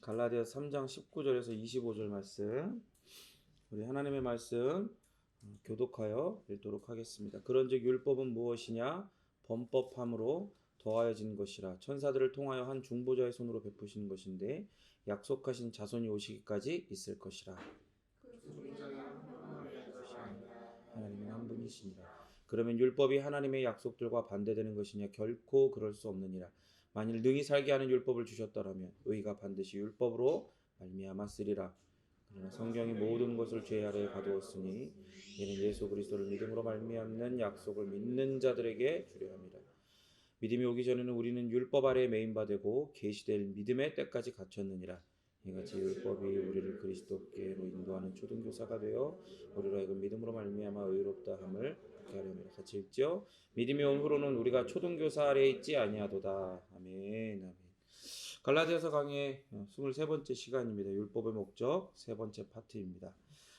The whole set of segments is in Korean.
갈라디아서 3장 19절에서 25절 말씀, 우리 하나님의 말씀 교독하여 읽도록 하겠습니다. 그런즉 율법은 무엇이냐? 범법함으로 더하여진 것이라. 천사들을 통하여 한 중보자의 손으로 베푸신 것인데 약속하신 자손이 오시기까지 있을 것이라. 하나님은 한 분이시니라. 그러면 율법이 하나님의 약속들과 반대되는 것이냐? 결코 그럴 수 없느니라. 만일 능히 살게 하는 율법을 주셨더라면 의가 반드시 율법으로 말미암았으리라. 그러나 성경이 모든 것을 죄 아래에 가두었으니 이는 예수 그리스도를 믿음으로 말미암는 약속을 믿는 자들에게 주려 함이라. 믿음이 오기 전에는 우리는 율법 아래에 매인 바 되고 계시될 믿음의 때까지 갇혔느니라. 이같이 율법이 우리를 그리스도께로 인도하는 초등교사가 되어 우리로 하여금 믿음으로 말미암아 의롭다 함을 받게 하려니라. 같이 읽죠. 믿음이 온 후로는 우리가 초등교사 아래에 있지 아니하도다. 아멘. 아멘. 갈라디아서 강의 23번째 시간입니다. 율법의 목적 세 번째 파트입니다.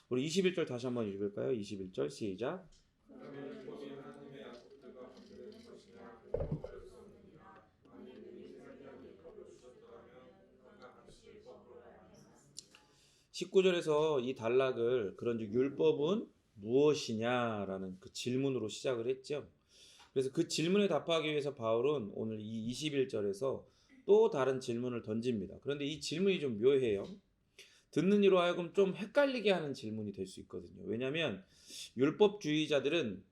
우리 21절 다시 한번 읽을까요? 21절 시작. 그러면 율법이 하나님의 약속들과 반대되는 것이냐? 결코 그럴 수 없느니라. 만일 능히 살게 하는 율법을 주셨더라면 의가 반드시 율법으로 말미암았으리라. 19절에서 이 단락을 그런즉 율법은 무엇이냐라는 그 질문으로 시작을 했죠. 그래서 그 질문에 답하기 위해서 바울은 오늘 이 21절에서 또 다른 질문을 던집니다. 그런데 이 질문이 좀 묘해요. 듣는 이로 하여금 좀 헷갈리게 하는 질문이 될 수 있거든요. 왜냐하면 율법주의자들은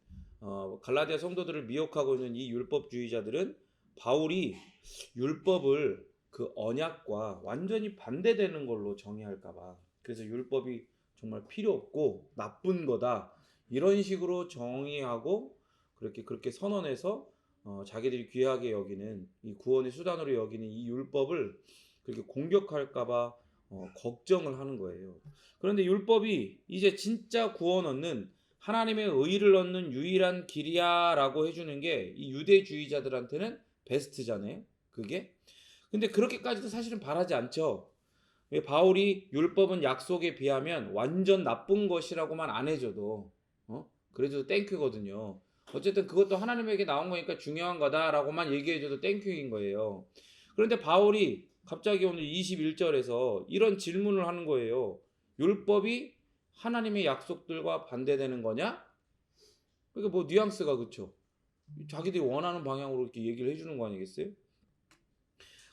갈라디아 성도들을 미혹하고 있는 이 율법주의자들은 바울이 율법을 그 언약과 완전히 반대되는 걸로 정의할까봐, 그래서 율법이 정말 필요 없고 나쁜 거다 이런 식으로 정의하고 그렇게 선언해서 자기들이 귀하게 여기는 이 구원의 수단으로 여기는 이 율법을 그렇게 공격할까봐 걱정을 하는 거예요. 그런데 율법이 이제 진짜 구원 얻는 하나님의 의를 얻는 유일한 길이야라고 해주는 게 이 유대주의자들한테는 베스트잖아요. 그게. 근데 그렇게까지도 사실은 바라지 않죠. 왜 바울이 율법은 약속에 비하면 완전 나쁜 것이라고만 안 해줘도 그래도 땡큐거든요. 어쨌든 그것도 하나님에게 나온 거니까 중요한 거다라고만 얘기해줘도 땡큐인 거예요. 그런데 바울이 갑자기 오늘 21절에서 이런 질문을 하는 거예요. 율법이 하나님의 약속들과 반대되는 거냐? 그러니까 뭐 뉘앙스가 그렇죠. 자기들이 원하는 방향으로 이렇게 얘기를 해주는 거 아니겠어요?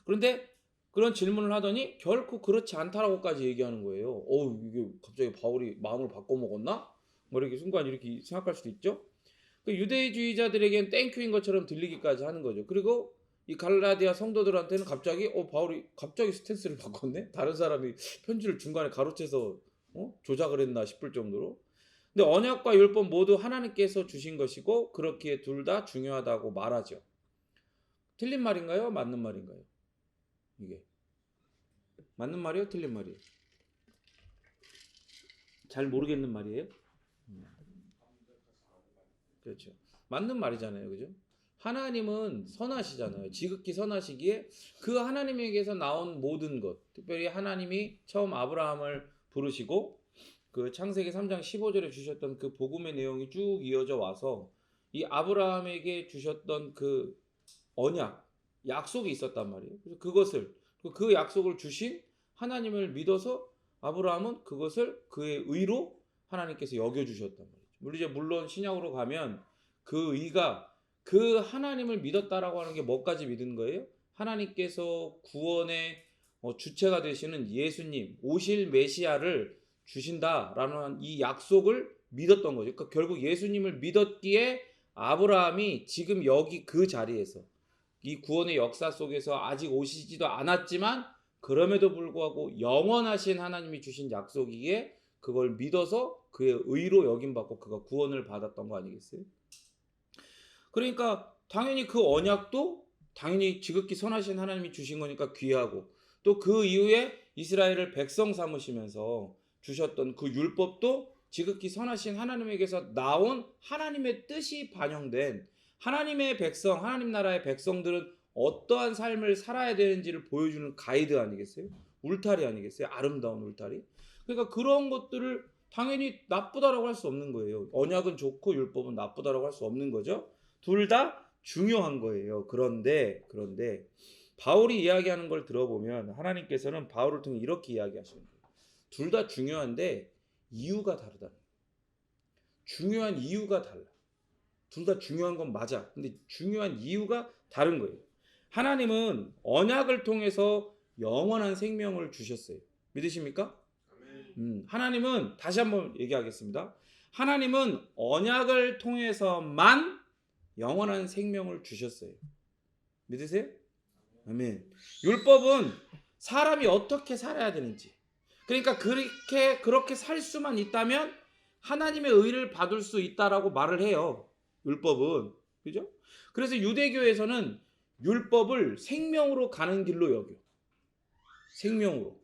그런데 그런 질문을 하더니 결코 그렇지 않다라고까지 얘기하는 거예요. 이게 갑자기 바울이 마음을 바꿔먹었나? 뭐 이렇게 순간 이렇게 생각할 수도 있죠. 유대주의자들에겐 땡큐인 것처럼 들리기까지 하는 거죠. 그리고 이 갈라디아 성도들한테는 갑자기 바울이 갑자기 스탠스를 바꿨네? 다른 사람이 편지를 중간에 가로채서 조작을 했나 싶을 정도로. 근데 언약과 율법 모두 하나님께서 주신 것이고 그렇기에 둘 다 중요하다고 말하죠. 틀린 말인가요? 맞는 말인가요? 이게 맞는 말이에요? 틀린 말이에요? 잘 모르겠는 말이에요? 그렇죠. 맞는 말이잖아요. 그죠? 하나님은 선하시잖아요. 지극히 선하시기에 그 하나님에게서 나온 모든 것, 특별히 하나님이 처음 아브라함을 부르시고 그 창세기 3장 15절에 주셨던 그 복음의 내용이 쭉 이어져 와서 이 아브라함에게 주셨던 그 언약, 약속이 있었단 말이에요. 그래서 그 약속을 주신 하나님을 믿어서 아브라함은 그것을 그의 의로 하나님께서 여겨주셨단 말이죠. 물론 신약으로 가면 그 의가 그 하나님을 믿었다라고 하는 게 뭐까지 믿은 거예요? 하나님께서 구원의 주체가 되시는 예수님, 오실 메시아를 주신다라는 이 약속을 믿었던 거죠. 그러니까 결국 예수님을 믿었기에 아브라함이 지금 여기 그 자리에서 이 구원의 역사 속에서 아직 오시지도 않았지만 그럼에도 불구하고 영원하신 하나님이 주신 약속이기에 그걸 믿어서 그의 의로 여김받고 그가 구원을 받았던 거 아니겠어요? 그러니까 당연히 그 언약도 당연히 지극히 선하신 하나님이 주신 거니까 귀하고, 또 그 이후에 이스라엘을 백성 삼으시면서 주셨던 그 율법도 지극히 선하신 하나님에게서 나온 하나님의 뜻이 반영된 하나님의 백성, 하나님 나라의 백성들은 어떠한 삶을 살아야 되는지를 보여주는 가이드 아니겠어요? 울타리 아니겠어요? 아름다운 울타리. 그러니까 그런 것들을 당연히 나쁘다라고 할 수 없는 거예요. 언약은 좋고 율법은 나쁘다라고 할 수 없는 거죠. 둘 다 중요한 거예요. 그런데 바울이 이야기하는 걸 들어보면 하나님께서는 바울을 통해 이렇게 이야기하시는 거예요. 둘 다 중요한데 이유가 다르다. 중요한 이유가 달라. 둘 다 중요한 건 맞아. 근데 중요한 이유가 다른 거예요. 하나님은 언약을 통해서 영원한 생명을 주셨어요. 믿으십니까? 하나님은 다시 한번 얘기하겠습니다. 하나님은 언약을 통해서만 영원한 생명을 주셨어요. 믿으세요? 아멘. 율법은 사람이 어떻게 살아야 되는지, 그러니까 그렇게 살 수만 있다면 하나님의 의를 받을 수 있다라고 말을 해요. 율법은. 그죠? 그래서 유대교에서는 율법을 생명으로 가는 길로 여겨. 생명으로.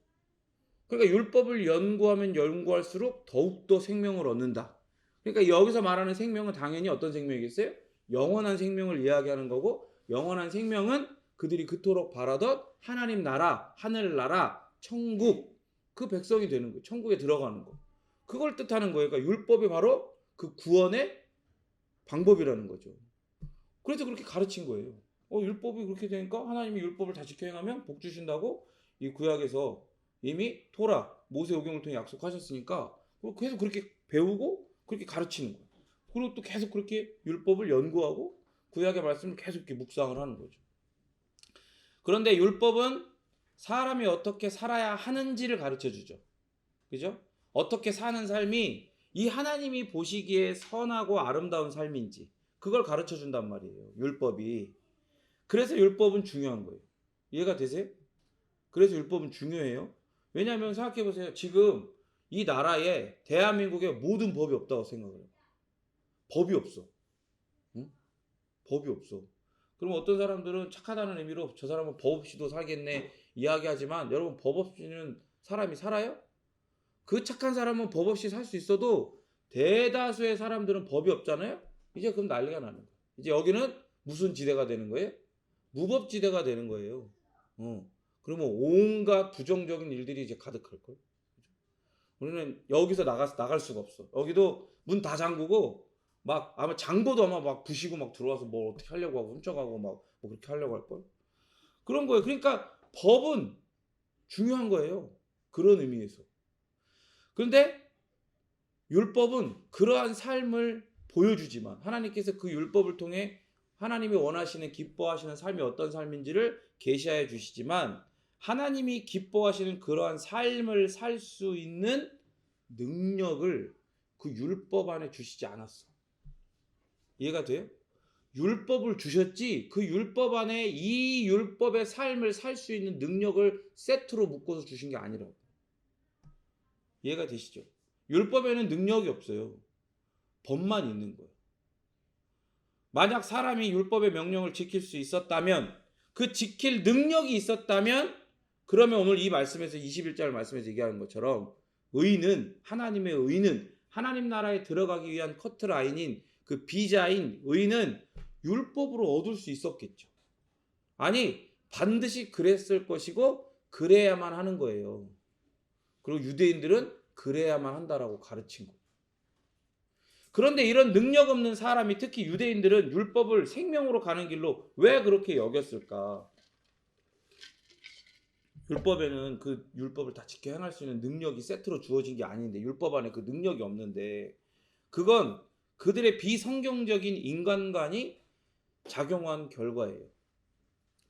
그러니까 율법을 연구하면 연구할수록 더욱더 생명을 얻는다. 그러니까 여기서 말하는 생명은 당연히 어떤 생명이겠어요? 영원한 생명을 이야기하는 거고, 영원한 생명은 그들이 그토록 바라던 하나님 나라, 하늘나라, 천국, 그 백성이 되는 거예요. 천국에 들어가는 거. 그걸 뜻하는 거예요. 그러니까 율법이 바로 그 구원의 방법이라는 거죠. 그래서 그렇게 가르친 거예요. 율법이 그렇게 되니까 하나님이 율법을 다 지켜 행하면 복 주신다고 이 구약에서 이미 토라, 모세오경을 통해 약속하셨으니까 계속 그렇게 배우고 그렇게 가르치는 거예요. 그리고 또 계속 그렇게 율법을 연구하고 구약의 말씀을 계속 이렇게 묵상을 하는 거죠. 그런데 율법은 사람이 어떻게 살아야 하는지를 가르쳐 주죠. 그죠? 어떻게 사는 삶이 이 하나님이 보시기에 선하고 아름다운 삶인지 그걸 가르쳐 준단 말이에요. 율법이. 그래서 율법은 중요한 거예요. 이해가 되세요? 그래서 율법은 중요해요. 왜냐하면 생각해 보세요. 지금 이 나라에 대한민국에 모든 법이 없다고 생각을 해요. 법이 없어. 응? 법이 없어. 그럼 어떤 사람들은 착하다는 의미로 저 사람은 법 없이도 살겠네 이야기하지만, 여러분, 법 없이는 사람이 살아요? 그 착한 사람은 법 없이 살 수 있어도 대다수의 사람들은 법이 없잖아요. 이제 그럼 난리가 나는 거예요. 이제 여기는 무슨 지대가 되는 거예요? 무법지대가 되는 거예요. 그러면 온갖 부정적인 일들이 이제 가득할 거예요. 우리는 여기서 나갈 수가 없어. 여기도 문 다 잠그고 막 아마 장고도 아마 막 부시고 막 들어와서 뭐 어떻게 하려고 하고 훔쳐가고 막 뭐 그렇게 하려고 할 걸. 그런 거예요. 그러니까 법은 중요한 거예요. 그런 의미에서. 그런데 율법은 그러한 삶을 보여주지만 하나님께서 그 율법을 통해 하나님이 원하시는 기뻐하시는 삶이 어떤 삶인지를 계시하여 주시지만, 하나님이 기뻐하시는 그러한 삶을 살 수 있는 능력을 그 율법 안에 주시지 않았어. 이해가 돼요? 율법을 주셨지 그 율법 안에 이 율법의 삶을 살 수 있는 능력을 세트로 묶어서 주신 게 아니라고. 이해가 되시죠? 율법에는 능력이 없어요. 법만 있는 거예요. 만약 사람이 율법의 명령을 지킬 수 있었다면, 그 지킬 능력이 있었다면, 그러면 오늘 이 말씀에서 21절 말씀에서 얘기하는 것처럼 하나님의 의는, 하나님 나라에 들어가기 위한 커트라인인 그 비자인 의는 율법으로 얻을 수 있었겠죠. 아니, 반드시 그랬을 것이고 그래야만 하는 거예요. 그리고 유대인들은 그래야만 한다라고 가르친 거예요. 그런데 이런 능력 없는 사람이, 특히 유대인들은 율법을 생명으로 가는 길로 왜 그렇게 여겼을까? 율법에는 그 율법을 다 지켜 행할 수 있는 능력이 세트로 주어진 게 아닌데, 율법 안에 그 능력이 없는데, 그건 그들의 비성경적인 인간관이 작용한 결과예요.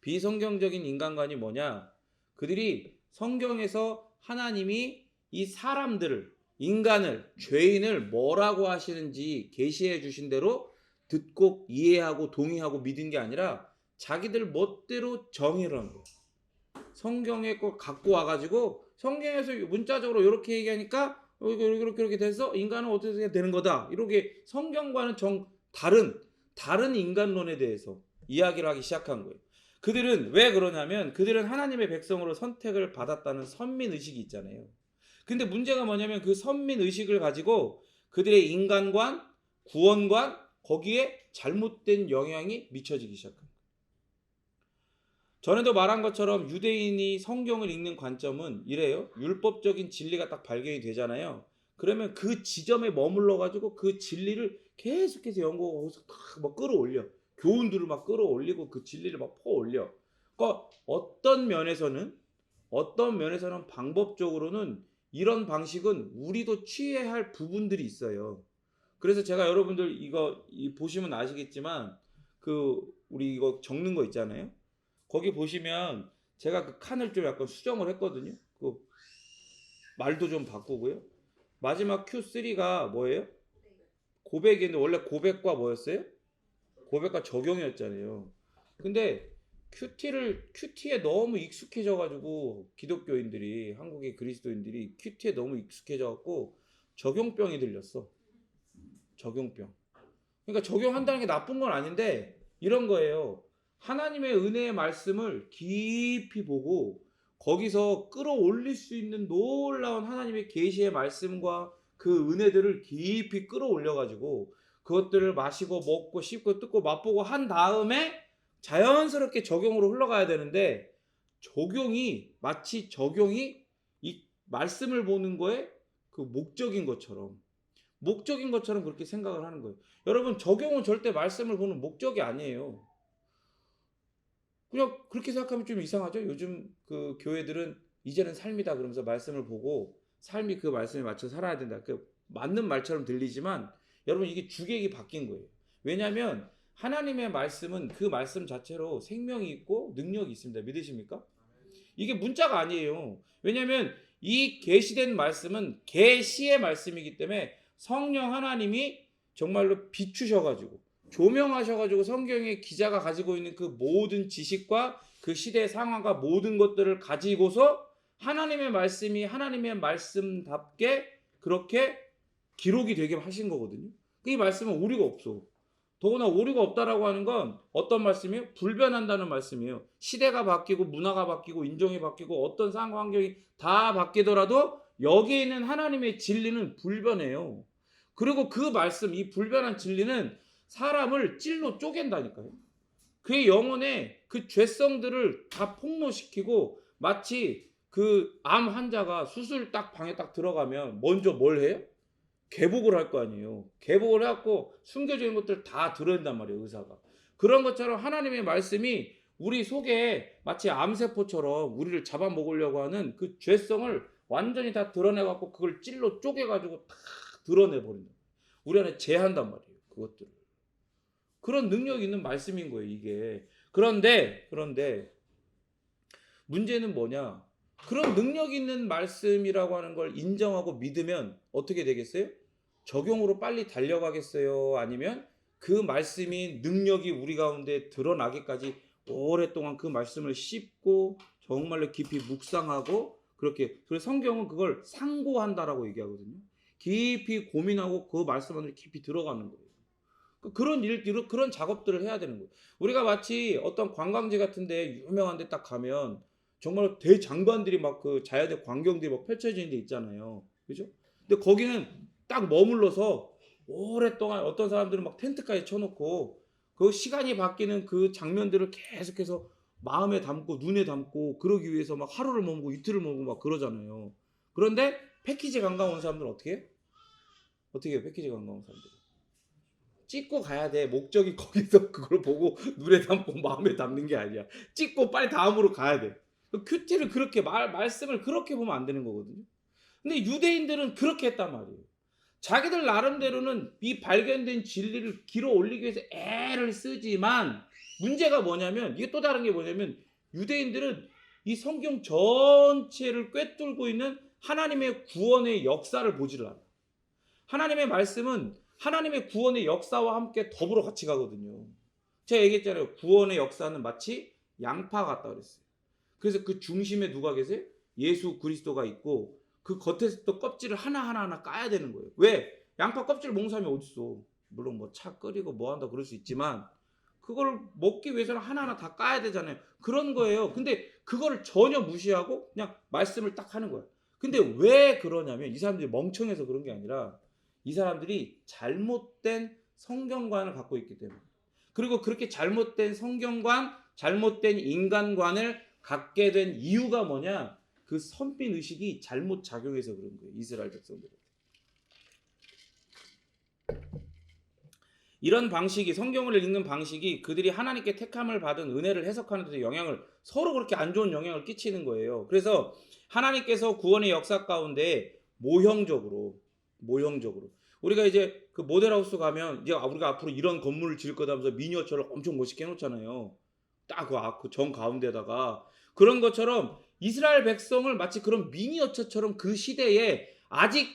비성경적인 인간관이 뭐냐? 그들이 성경에서 하나님이 이 사람들을, 인간을, 죄인을 뭐라고 하시는지 계시해 주신 대로 듣고 이해하고 동의하고 믿은 게 아니라 자기들 멋대로 정의를 한 거예요. 성경에 꼭 갖고 와가지고 성경에서 문자적으로 이렇게 얘기하니까 이렇게 돼서 인간은 어떻게 되는 거다, 이렇게 성경과는 다른 인간론에 대해서 이야기를 하기 시작한 거예요. 그들은 왜 그러냐면, 그들은 하나님의 백성으로 선택을 받았다는 선민의식이 있잖아요. 근데 문제가 뭐냐면 그 선민의식을 가지고 그들의 인간관, 구원관, 거기에 잘못된 영향이 미쳐지기 시작한 거예요. 전에도 말한 것처럼 유대인이 성경을 읽는 관점은 이래요. 율법적인 진리가 딱 발견이 되잖아요. 그러면 그 지점에 머물러 가지고 그 진리를 계속해서 연구하고 막 끌어올려. 교훈들을 막 끌어올리고 그 진리를 막 퍼올려. 어떤 면에서는 방법적으로는 이런 방식은 우리도 취해야 할 부분들이 있어요. 그래서 제가 여러분들 이거 보시면 아시겠지만 우리 이거 적는 거 있잖아요. 거기 보시면 제가 그 칸을 좀 약간 수정을 했거든요. 그 말도 좀 바꾸고요. 마지막 Q3가 뭐예요? 고백인데 원래 고백과 뭐였어요? 고백과 적용이었잖아요. 근데 큐티에 너무 익숙해져 가지고 기독교인들이 한국의 그리스도인들이 큐티에 너무 익숙해져 갖고 적용병이 들렸어. 적용병. 그러니까 적용한다는 게 나쁜 건 아닌데 이런 거예요. 하나님의 은혜의 말씀을 깊이 보고 거기서 끌어올릴 수 있는 놀라운 하나님의 계시의 말씀과 그 은혜들을 깊이 끌어올려 가지고 그것들을 마시고 먹고 씹고 뜯고 맛보고 한 다음에 자연스럽게 적용으로 흘러가야 되는데 마치 적용이 이 말씀을 보는 거에 그 목적인 것처럼 그렇게 생각을 하는 거예요. 여러분, 적용은 절대 말씀을 보는 목적이 아니에요. 그냥 그렇게 생각하면 좀 이상하죠? 요즘 그 교회들은 이제는 삶이다 그러면서 말씀을 보고 삶이 그 말씀에 맞춰 살아야 된다. 그 맞는 말처럼 들리지만 여러분, 이게 주객이 바뀐 거예요. 왜냐하면 하나님의 말씀은 그 말씀 자체로 생명이 있고 능력이 있습니다. 믿으십니까? 이게 문자가 아니에요. 왜냐하면 이 계시된 말씀은 계시의 말씀이기 때문에 성령 하나님이 정말로 비추셔가지고 조명하셔가지고 성경의 기자가 가지고 있는 그 모든 지식과 그 시대의 상황과 모든 것들을 가지고서 하나님의 말씀이 하나님의 말씀답게 그렇게 기록이 되게 하신 거거든요. 이 말씀은 오류가 없어. 더구나 오류가 없다라고 하는 건 어떤 말씀이에요? 불변한다는 말씀이에요. 시대가 바뀌고 문화가 바뀌고 인종이 바뀌고 어떤 상황 환경이 다 바뀌더라도 여기에 있는 하나님의 진리는 불변해요. 그리고 그 말씀, 이 불변한 진리는 사람을 찔로 쪼갠다니까요. 그의 영혼의 그 죄성들을 다 폭로시키고 마치 그 암 환자가 수술 딱 방에 딱 들어가면 먼저 뭘 해요? 개복을 할 거 아니에요. 개복을 해갖고 숨겨져 있는 것들 다 드러낸단 말이에요, 의사가. 그런 것처럼 하나님의 말씀이 우리 속에 마치 암세포처럼 우리를 잡아먹으려고 하는 그 죄성을 완전히 다 드러내갖고 그걸 찔로 쪼개가지고 다 드러내버린다. 우리 안에 제한단 말이에요, 그것들을. 그런 능력이 있는 말씀인 거예요, 이게. 그런데 문제는 뭐냐? 그런 능력 있는 말씀이라고 하는 걸 인정하고 믿으면 어떻게 되겠어요? 적용으로 빨리 달려가겠어요? 아니면 그 말씀이 능력이 우리 가운데 드러나기까지 오랫동안 그 말씀을 씹고 정말로 깊이 묵상하고 그렇게. 그래서 성경은 그걸 상고한다라고 얘기하거든요. 깊이 고민하고 그 말씀 안에 깊이 들어가는 거예요. 그런 작업들을 해야 되는 거예요. 우리가 마치 어떤 관광지 같은데 유명한 데 딱 가면 정말 대장관들이 막 그 자연의 광경들이 막 펼쳐지는 데 있잖아요. 그죠? 근데 거기는 딱 머물러서 오랫동안 어떤 사람들은 막 텐트까지 쳐놓고 그 시간이 바뀌는 그 장면들을 계속해서 마음에 담고 눈에 담고 그러기 위해서 막 하루를 머물고 이틀을 머물고 막 그러잖아요. 그런데 패키지 관광 온 사람들은 어떻게 해? 어떻게 해요? 패키지 관광 온 사람들. 찍고 가야 돼. 목적이 거기서 그걸 보고 눈에 담고 마음에 담는 게 아니야. 찍고 빨리 다음으로 가야 돼. 큐티를 그렇게 말씀을 그렇게 보면 안 되는 거거든요. 근데 유대인들은 그렇게 했단 말이에요. 자기들 나름대로는 이 발견된 진리를 길어 올리기 위해서 애를 쓰지만 문제가 뭐냐면 이게 또 다른 게 뭐냐면 유대인들은 이 성경 전체를 꿰뚫고 있는 하나님의 구원의 역사를 보지를 않아요. 하나님의 말씀은 하나님의 구원의 역사와 함께 더불어 같이 가거든요. 제가 얘기했잖아요. 구원의 역사는 마치 양파 같다 그랬어요. 그래서 그 중심에 누가 계세요? 예수 그리스도가 있고 그 겉에서 또 껍질을 하나하나 까야 되는 거예요. 왜? 양파 껍질 먹는 사람이 어딨어. 물론 뭐 차 끓이고 뭐 한다 그럴 수 있지만 그걸 먹기 위해서는 하나하나 다 까야 되잖아요. 그런 거예요. 근데 그거를 전혀 무시하고 그냥 말씀을 딱 하는 거예요. 근데 왜 그러냐면 이 사람들이 멍청해서 그런 게 아니라 이 사람들이 잘못된 성경관을 갖고 있기 때문에. 그리고 그렇게 잘못된 성경관, 잘못된 인간관을 갖게 된 이유가 뭐냐? 그 선민 의식이 잘못 작용해서 그런 거예요. 이스라엘 백성들은. 이런 방식이 성경을 읽는 방식이 그들이 하나님께 택함을 받은 은혜를 해석하는 데 영향을 서로 그렇게 안 좋은 영향을 끼치는 거예요. 그래서 하나님께서 구원의 역사 가운데 모형적으로 우리가 이제 그 모델하우스 가면 이제 우리가 앞으로 이런 건물을 지을 거다 하면서 미니어처를 엄청 멋있게 해놓잖아요. 딱 그 정 가운데다가 그런 것처럼 이스라엘 백성을 마치 그런 미니어처처럼 그 시대에 아직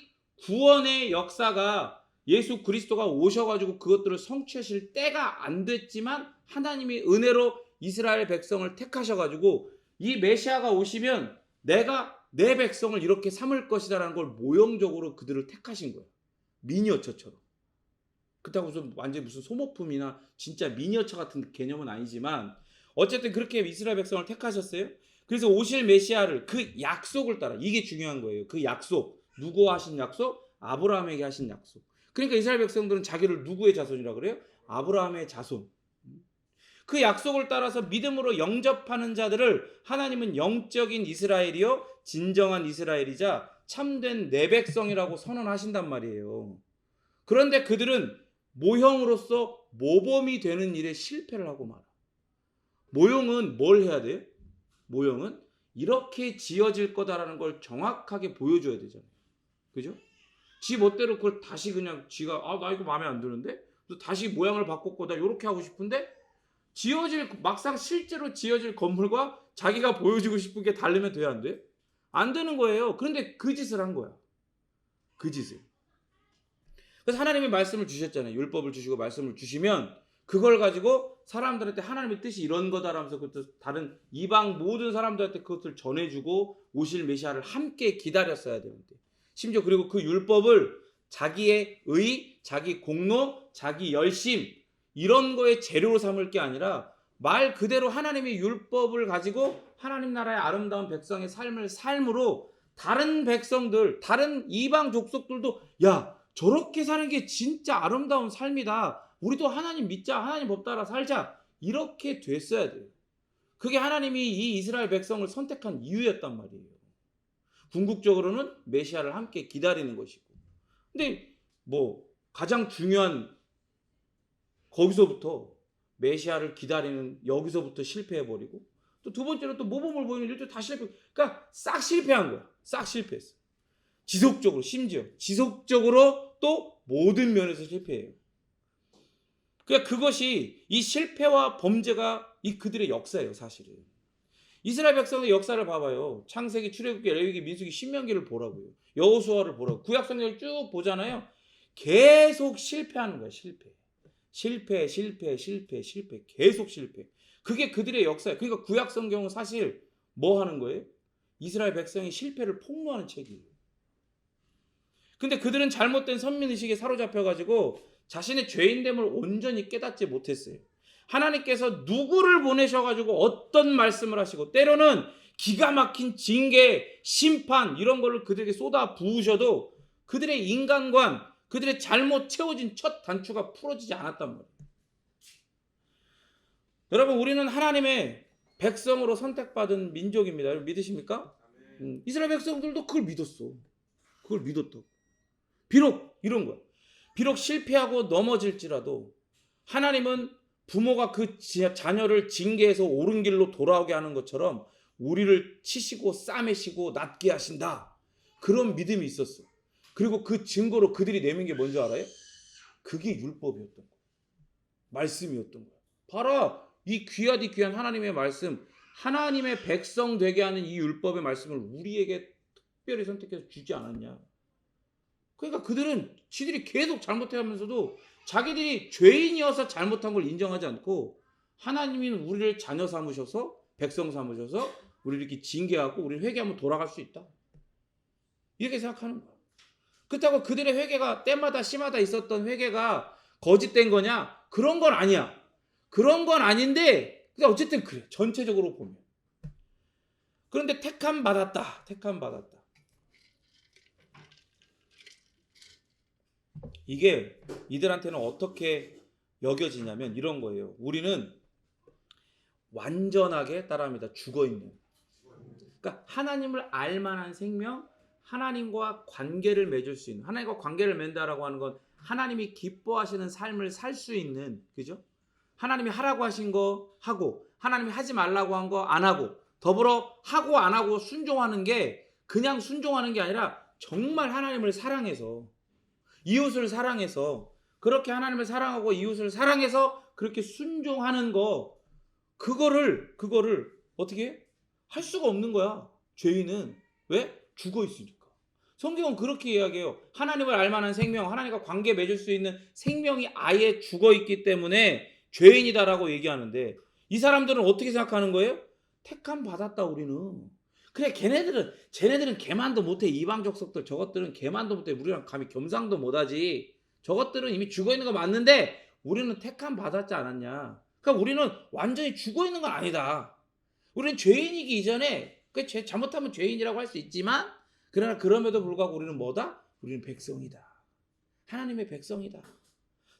구원의 역사가 예수 그리스도가 오셔가지고 그것들을 성취하실 때가 안 됐지만 하나님이 은혜로 이스라엘 백성을 택하셔가지고 이 메시아가 오시면 내가 내 백성을 이렇게 삼을 것이다라는 걸 모형적으로 그들을 택하신 거예요. 미니어처처럼. 그렇다고 무슨 소모품이나 진짜 미니어처 같은 개념은 아니지만 어쨌든 그렇게 이스라엘 백성을 택하셨어요. 그래서 오실 메시아를 그 약속을 따라, 이게 중요한 거예요. 그 약속, 누구와 하신 약속? 아브라함에게 하신 약속. 그러니까 이스라엘 백성들은 자기를 누구의 자손이라 그래요? 아브라함의 자손. 그 약속을 따라서 믿음으로 영접하는 자들을 하나님은 영적인 이스라엘이요 진정한 이스라엘이자 참된 내 백성이라고 선언하신단 말이에요. 그런데 그들은 모형으로서 모범이 되는 일에 실패를 하고 말아. 모형은 뭘 해야 돼요? 모형은 이렇게 지어질 거다라는 걸 정확하게 보여줘야 되잖아요. 그죠? 지 멋대로 그걸 다시 그냥 지가 나 이거 마음에 안 드는데 다시 모양을 바꿨고 나 이렇게 하고 싶은데 막상 실제로 지어질 건물과 자기가 보여주고 싶은 게 다르면 돼야 안 돼? 안 되는 거예요. 그런데 그 짓을 한 거야. 그 짓을. 그래서 하나님이 말씀을 주셨잖아요. 율법을 주시고 말씀을 주시면 그걸 가지고 사람들한테 하나님의 뜻이 이런 거다라면서 그것도 다른 이방 모든 사람들한테 그것을 전해주고 오실 메시아를 함께 기다렸어야 되는데 심지어 그리고 그 율법을 자기의 의, 자기 공로, 자기 열심 이런 거에 재료로 삼을 게 아니라 말 그대로 하나님의 율법을 가지고 하나님 나라의 아름다운 백성의 삶을 삶으로 다른 백성들, 다른 이방 족속들도 야 저렇게 사는 게 진짜 아름다운 삶이다. 우리도 하나님 믿자. 하나님 법 따라 살자. 이렇게 됐어야 돼요. 그게 하나님이 이 이스라엘 백성을 선택한 이유였단 말이에요. 궁극적으로는 메시아를 함께 기다리는 것이고. 근데 가장 중요한 거기서부터 메시아를 기다리는 여기서부터 실패해버리고 또 두 번째로 또 모범을 보이는 일도 다 실패. 그러니까 싹 실패한 거야. 싹 실패했어. 지속적으로 또 모든 면에서 실패해요. 그러니까 그것이 이 실패와 범죄가 이 그들의 역사예요, 사실은. 이스라엘 백성의 역사를 봐봐요. 창세기, 출애굽기, 레위기, 민수기, 신명기를 보라고요. 여호수아를 보라고. 구약 성경을 쭉 보잖아요. 계속 실패하는 거야, 실패. 계속 실패. 그게 그들의 역사예요. 그러니까 구약 성경은 사실 뭐 하는 거예요? 이스라엘 백성이 실패를 폭로하는 책이에요. 근데 그들은 잘못된 선민의식에 사로잡혀가지고 자신의 죄인됨을 온전히 깨닫지 못했어요. 하나님께서 누구를 보내셔가지고 어떤 말씀을 하시고 때로는 기가 막힌 징계, 심판 이런 거를 그들에게 쏟아 부으셔도 그들의 인간관, 그들의 잘못 채워진 첫 단추가 풀어지지 않았단 말이에요. 여러분 우리는 하나님의 백성으로 선택받은 민족입니다. 여러분 믿으십니까? 이스라엘 백성들도 그걸 믿었어. 그걸 믿었다고. 비록 이런 거야. 비록 실패하고 넘어질지라도 하나님은 부모가 그 자녀를 징계해서 옳은 길로 돌아오게 하는 것처럼 우리를 치시고 싸매시고 낫게 하신다. 그런 믿음이 있었어. 그리고 그 증거로 그들이 내민 게 뭔지 알아요? 그게 율법이었던 거야. 말씀이었던 거야. 봐라. 이 귀하디 귀한 하나님의 말씀, 하나님의 백성 되게 하는 이 율법의 말씀을 우리에게 특별히 선택해서 주지 않았냐. 그러니까 그들은 지들이 계속 잘못해가면서도 자기들이 죄인이어서 잘못한 걸 인정하지 않고 하나님이 우리를 자녀 삼으셔서 백성 삼으셔서 우리를 이렇게 징계하고 우리를 회개하면 돌아갈 수 있다. 이렇게 생각하는 거야. 그렇다고 그들의 회개가 때마다 시마다 있었던 회개가 거짓된 거냐? 그런 건 아니야. 그런 건 아닌데 어쨌든 그래. 전체적으로 보면. 그런데 택함 받았다. 이게 이들한테는 어떻게 여겨지냐면 이런 거예요. 우리는 완전하게 따라합니다. 죽어있는. 그러니까 하나님을 알만한 생명, 하나님과 관계를 맺을 수 있는. 하나님과 관계를 맺는다라고 하는 건 하나님이 기뻐하시는 삶을 살 수 있는, 그죠? 하나님이 하라고 하신 거 하고 하나님이 하지 말라고 한 거 안 하고 더불어 하고 안 하고 순종하는 게 그냥 순종하는 게 아니라 정말 하나님을 사랑해서 이웃을 사랑해서 그렇게 하나님을 사랑하고 이웃을 사랑해서 그렇게 순종하는 거 그거를 어떻게 할 수가 없는 거야. 죄인은 왜? 죽어 있으니까. 성경은 그렇게 이야기해요. 하나님을 알만한 생명, 하나님과 관계 맺을 수 있는 생명이 아예 죽어 있기 때문에 죄인이다라고 얘기하는데 이 사람들은 어떻게 생각하는 거예요? 택함 받았다 우리는. 그래 쟤네들은 개만도 못해. 이방 족속들 저것들은 개만도 못해. 우리랑 감히 겸상도 못하지. 저것들은 이미 죽어 있는 거 맞는데 우리는 택함 받았지 않았냐. 그러니까 우리는 완전히 죽어 있는 건 아니다. 우리는 죄인이기 이전에 잘못하면 죄인이라고 할 수 있지만 그러나 그럼에도 불구하고 우리는 뭐다? 우리는 백성이다. 하나님의 백성이다.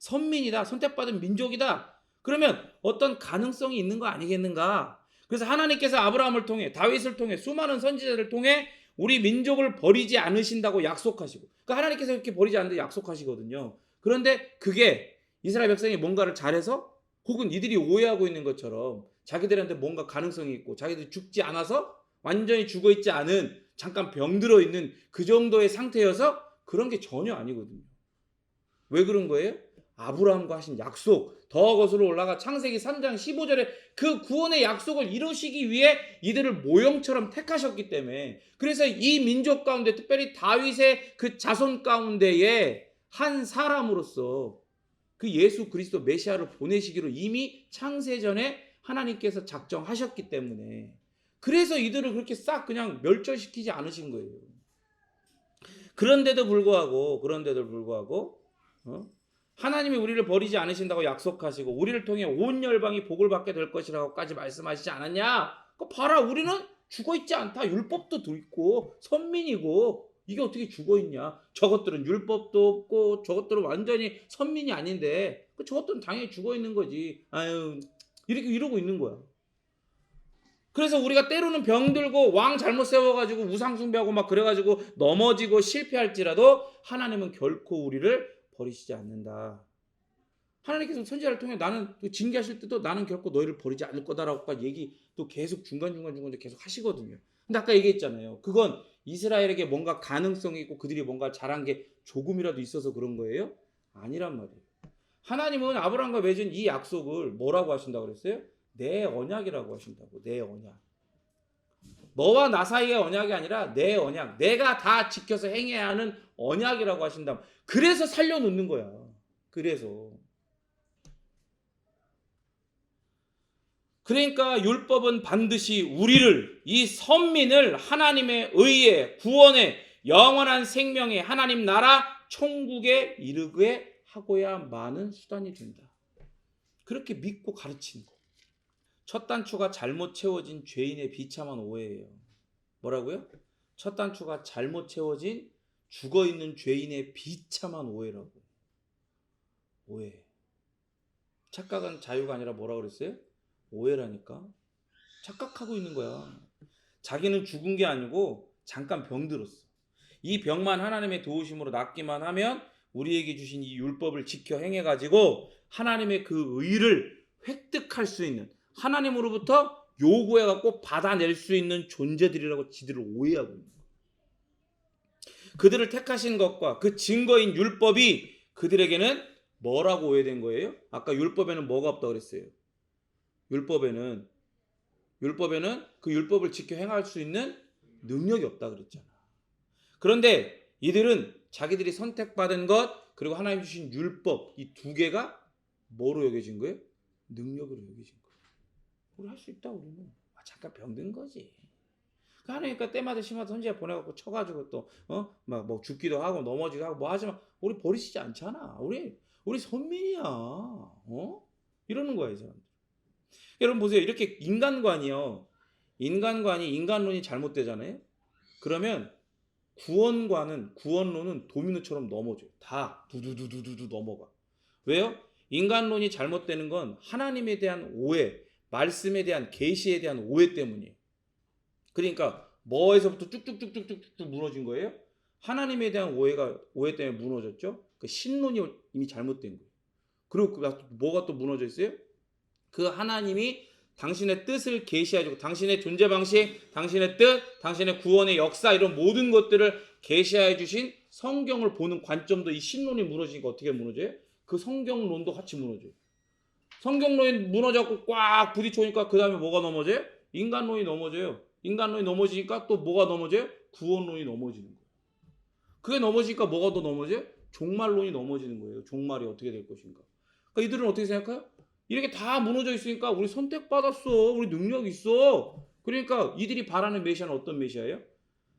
선민이다. 선택받은 민족이다. 그러면 어떤 가능성이 있는 거 아니겠는가? 그래서 하나님께서 아브라함을 통해 다윗을 통해 수많은 선지자를 통해 우리 민족을 버리지 않으신다고 약속하시고 그러니까 하나님께서 이렇게 버리지 않는다고 약속하시거든요. 그런데 그게 이스라엘 백성이 뭔가를 잘해서 혹은 이들이 오해하고 있는 것처럼 자기들한테 뭔가 가능성이 있고 자기들이 죽지 않아서 완전히 죽어있지 않은 잠깐 병들어 있는 그 정도의 상태여서 그런 게 전혀 아니거든요. 왜 그런 거예요? 아브라함과 하신 약속, 더 거슬러 올라가 창세기 3장 15절에 그 구원의 약속을 이루시기 위해 이들을 모형처럼 택하셨기 때문에 그래서 이 민족 가운데 특별히 다윗의 그 자손 가운데에 한 사람으로서 그 예수 그리스도 메시아를 보내시기로 이미 창세전에 하나님께서 작정하셨기 때문에 그래서 이들을 그렇게 싹 그냥 멸절시키지 않으신 거예요. 그런데도 불구하고 하나님이 우리를 버리지 않으신다고 약속하시고 우리를 통해 온 열방이 복을 받게 될 것이라고까지 말씀하시지 않았냐? 그 봐라 우리는 죽어있지 않다. 율법도 있고 선민이고 이게 어떻게 죽어있냐? 저것들은 율법도 없고 저것들은 완전히 선민이 아닌데 저것들은 당연히 죽어있는 거지. 아유 이렇게 이러고 있는 거야. 그래서 우리가 때로는 병들고 왕 잘못 세워가지고 우상숭배하고 막 그래가지고 넘어지고 실패할지라도 하나님은 결코 우리를 버리시지 않는다. 하나님께서 선지자를 통해 나는 징계하실 때도 나는 결코 너희를 버리지 않을 거다라고 얘기 또 계속 중간중간 계속 하시거든요. 근데 아까 얘기했잖아요. 그건 이스라엘에게 뭔가 가능성이 있고 그들이 뭔가 잘한 게 조금이라도 있어서 그런 거예요? 아니란 말이에요. 하나님은 아브라함과 맺은 이 약속을 뭐라고 하신다고 그랬어요? 내 언약이라고 하신다고. 내 언약. 너와 나 사이의 언약이 아니라 내 언약. 내가 다 지켜서 행해야 하는 언약이라고 하신다. 그래서 살려놓는 거야. 그래서. 그러니까 율법은 반드시 우리를 이 선민을 하나님의 의에 구원에 영원한 생명에 하나님 나라 천국에 이르게 하고야 마는 수단이 된다. 그렇게 믿고 가르치는 거. 첫 단추가 잘못 채워진 죄인의 비참한 오해예요. 뭐라고요? 첫 단추가 잘못 채워진 죽어있는 죄인의 비참한 오해라고. 오해. 착각은 자유가 아니라 뭐라고 그랬어요? 오해라니까. 착각하고 있는 거야. 자기는 죽은 게 아니고 잠깐 병들었어. 이 병만 하나님의 도우심으로 낫기만 하면 우리에게 주신 이 율법을 지켜 행해가지고 하나님의 그 의를 획득할 수 있는 하나님으로부터 요구해갖고 받아낼 수 있는 존재들이라고 지들을 오해하고 있는 거예요. 그들을 택하신 것과 그 증거인 율법이 그들에게는 뭐라고 오해된 거예요? 아까 율법에는 뭐가 없다고 그랬어요? 율법에는 그 율법을 지켜 행할 수 있는 능력이 없다 그랬잖아. 그런데 이들은 자기들이 선택받은 것 그리고 하나님 주신 율법 이 두 개가 뭐로 여겨진 거예요? 능력으로 여겨진 거예요. 우리 할 수 있다 우리는. 잠깐 병든 거지. 그러니까 때마다 심하다 선지자 보내갖고 쳐가지고 또 막 뭐 죽기도 하고 넘어지기도 하고 뭐 하지만 우리 버리시지 않잖아. 우리 선민이야. 이러는 거야 이 사람들. 여러분 보세요. 이렇게 인간관이 인간론이 잘못되잖아요. 그러면 구원론은 도미노처럼 넘어져요. 다 두두두두두 넘어가. 왜요? 인간론이 잘못되는 건 하나님에 대한 오해, 말씀에 대한 계시에 대한 오해 때문이에요. 그러니까 뭐에서부터 쭉쭉쭉쭉쭉 무너진 거예요? 하나님에 대한 오해 때문에 무너졌죠. 그 신론이 이미 잘못된 거예요. 그리고 뭐가 또 무너져 있어요? 그 하나님이 당신의 뜻을 계시해주고 당신의 존재 방식, 당신의 뜻, 당신의 구원의 역사 이런 모든 것들을 계시해 주신 성경을 보는 관점도 이 신론이 무너지니까 어떻게 무너져요? 그 성경론도 같이 무너져요. 성경론이 무너져갖고 꽉 부딪혀오니까 그 다음에 뭐가 넘어져요? 인간론이 넘어져요. 인간론이 넘어지니까 또 뭐가 넘어져요? 구원론이 넘어지는 거예요. 그게 넘어지니까 뭐가 더 넘어져요? 종말론이 넘어지는 거예요. 종말이 어떻게 될 것인가. 그러니까 이들은 어떻게 생각해요? 이렇게 다 무너져 있으니까 우리 선택받았어. 우리 능력 있어. 그러니까 이들이 바라는 메시아는 어떤 메시아예요?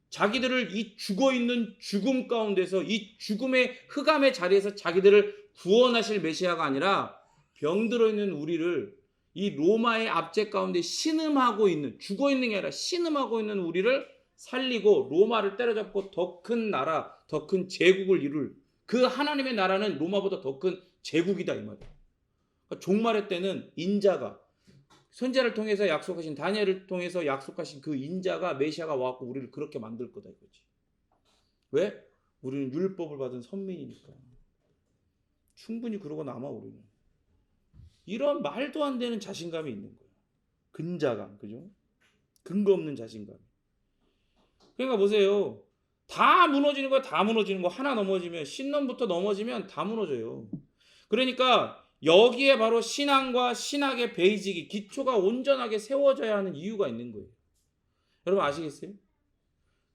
자기들을 이 죽어있는 죽음 가운데서 이 죽음의 흑암의 자리에서 자기들을 구원하실 메시아가 아니라 병들어 있는 우리를 이 로마의 압제 가운데 신음하고 있는 죽어있는 게 아니라 신음하고 있는 우리를 살리고 로마를 때려잡고 더 큰 나라, 더 큰 제국을 이룰 그 하나님의 나라는 로마보다 더 큰 제국이다 이 말이에요. 그러니까 종말의 때는 인자가 선지자를 통해서 약속하신 다니엘을 통해서 약속하신 그 인자가 메시아가 와갖고 우리를 그렇게 만들 거다 이거지. 왜? 우리는 율법을 받은 선민이니까. 충분히 그러고 남아 우리는. 이런 말도 안 되는 자신감이 있는 거예요. 근자감, 그죠? 근거 없는 자신감. 그러니까 보세요. 다 무너지는 거야, 다 무너지는 거. 하나 넘어지면 신론부터 넘어지면 다 무너져요. 그러니까 여기에 바로 신앙과 신학의 베이직이 기초가 온전하게 세워져야 하는 이유가 있는 거예요. 여러분 아시겠어요?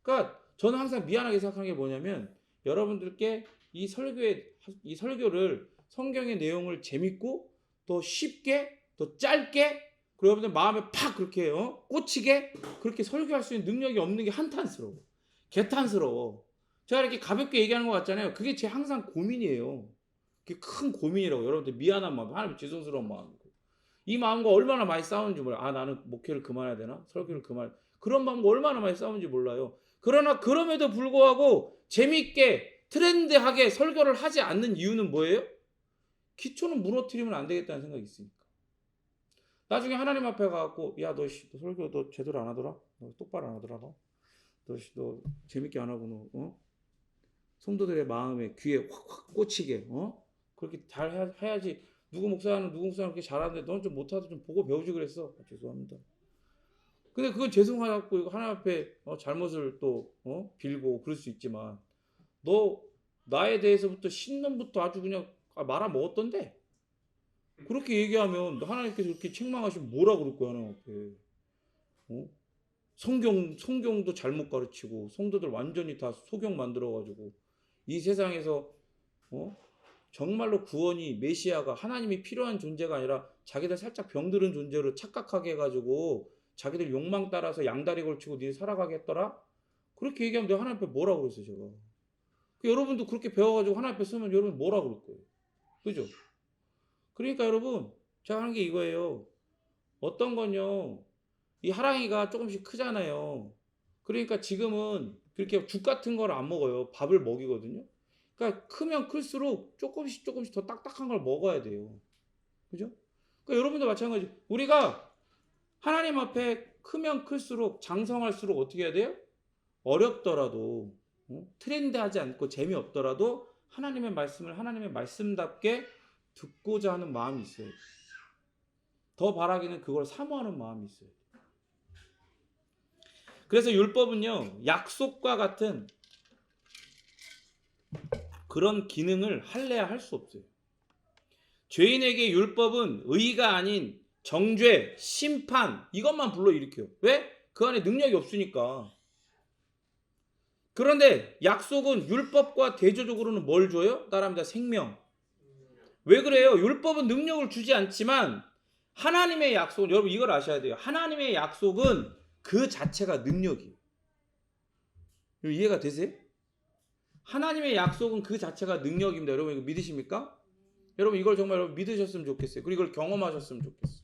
그러니까 저는 항상 미안하게 생각하는 게 뭐냐면 여러분들께 이 설교를 성경의 내용을 재밌고 더 쉽게 더 짧게 그리고 여러분들 마음에 팍 그렇게 꽂히게 그렇게 설교할 수 있는 능력이 없는 게 한탄스러워. 개탄스러워. 제가 이렇게 가볍게 얘기하는 것 같잖아요. 그게 제 항상 고민이에요. 그게 큰 고민이라고. 여러분들 미안한 마음, 하나님 죄송스러운 마음이고 이 마음과 얼마나 많이 싸우는지 몰라요. 아 나는 목회를 그만해야 되나? 설교를 그만. 그런 마음과 얼마나 많이 싸우는지 몰라요. 그러나 그럼에도 불구하고 재미있게 트렌드하게 설교를 하지 않는 이유는 뭐예요? 기초는 무너뜨리면 안 되겠다는 생각이 있으니까. 나중에 하나님 앞에 가갖고 야 너 설교 너 제대로 안 하더라? 너 똑바로 안 하더라? 너 재밌게 안 하고 너 성도들의 마음에 귀에 확 꽂히게 그렇게 잘 해야지. 누구 목사는 그렇게 잘하는데 넌 좀 못하도 좀 보고 배우지 그랬어. 아, 죄송합니다. 근데 그건 죄송하고 이거 하나님 앞에 잘못을 또 빌고 그럴 수 있지만 너 나에 대해서부터 신론부터 아주 그냥 말아 먹었던데 그렇게 얘기하면 하나님께서 이렇게 책망하시면 뭐라 그럴 거야 하나님 앞에. 성경도 잘못 가르치고 성도들 완전히 다 소경 만들어가지고 이 세상에서 정말로 구원이 메시아가 하나님이 필요한 존재가 아니라 자기들 살짝 병들은 존재로 착각하게 해가지고 자기들 욕망 따라서 양다리 걸치고 니네 살아가게 했더라? 그렇게 얘기하면 내가 하나님 앞에 뭐라 그랬어 제가. 여러분도 그렇게 배워가지고 하나님 앞에 쓰면 여러분 뭐라 그럴 거예요. 그죠? 그러니까 여러분 제가 하는 게 이거예요. 어떤 건요. 이 하랑이가 조금씩 크잖아요. 그러니까 지금은 그렇게 죽 같은 걸 안 먹어요. 밥을 먹이거든요. 그러니까 크면 클수록 조금씩 더 딱딱한 걸 먹어야 돼요. 그죠? 그러니까 여러분도 마찬가지. 우리가 하나님 앞에 크면 클수록 장성할수록 어떻게 해야 돼요? 어렵더라도 트렌드하지 않고 재미없더라도 하나님의 말씀을 하나님의 말씀답게 듣고자 하는 마음이 있어요. 더 바라기는 그걸 사모하는 마음이 있어요. 그래서 율법은요 약속과 같은 그런 기능을 할래야 할 수 없어요. 죄인에게 율법은 의가 아닌 정죄, 심판 이것만 불러일으켜요. 왜? 그 안에 능력이 없으니까. 그런데 약속은 율법과 대조적으로는 뭘 줘요? 따라합니다. 생명. 왜 그래요? 율법은 능력을 주지 않지만 하나님의 약속은 여러분 이걸 아셔야 돼요. 하나님의 약속은 그 자체가 능력이에요. 이해가 되세요? 하나님의 약속은 그 자체가 능력입니다. 여러분 이거 믿으십니까? 여러분 이걸 정말 여러분 믿으셨으면 좋겠어요. 그리고 이걸 경험하셨으면 좋겠어요.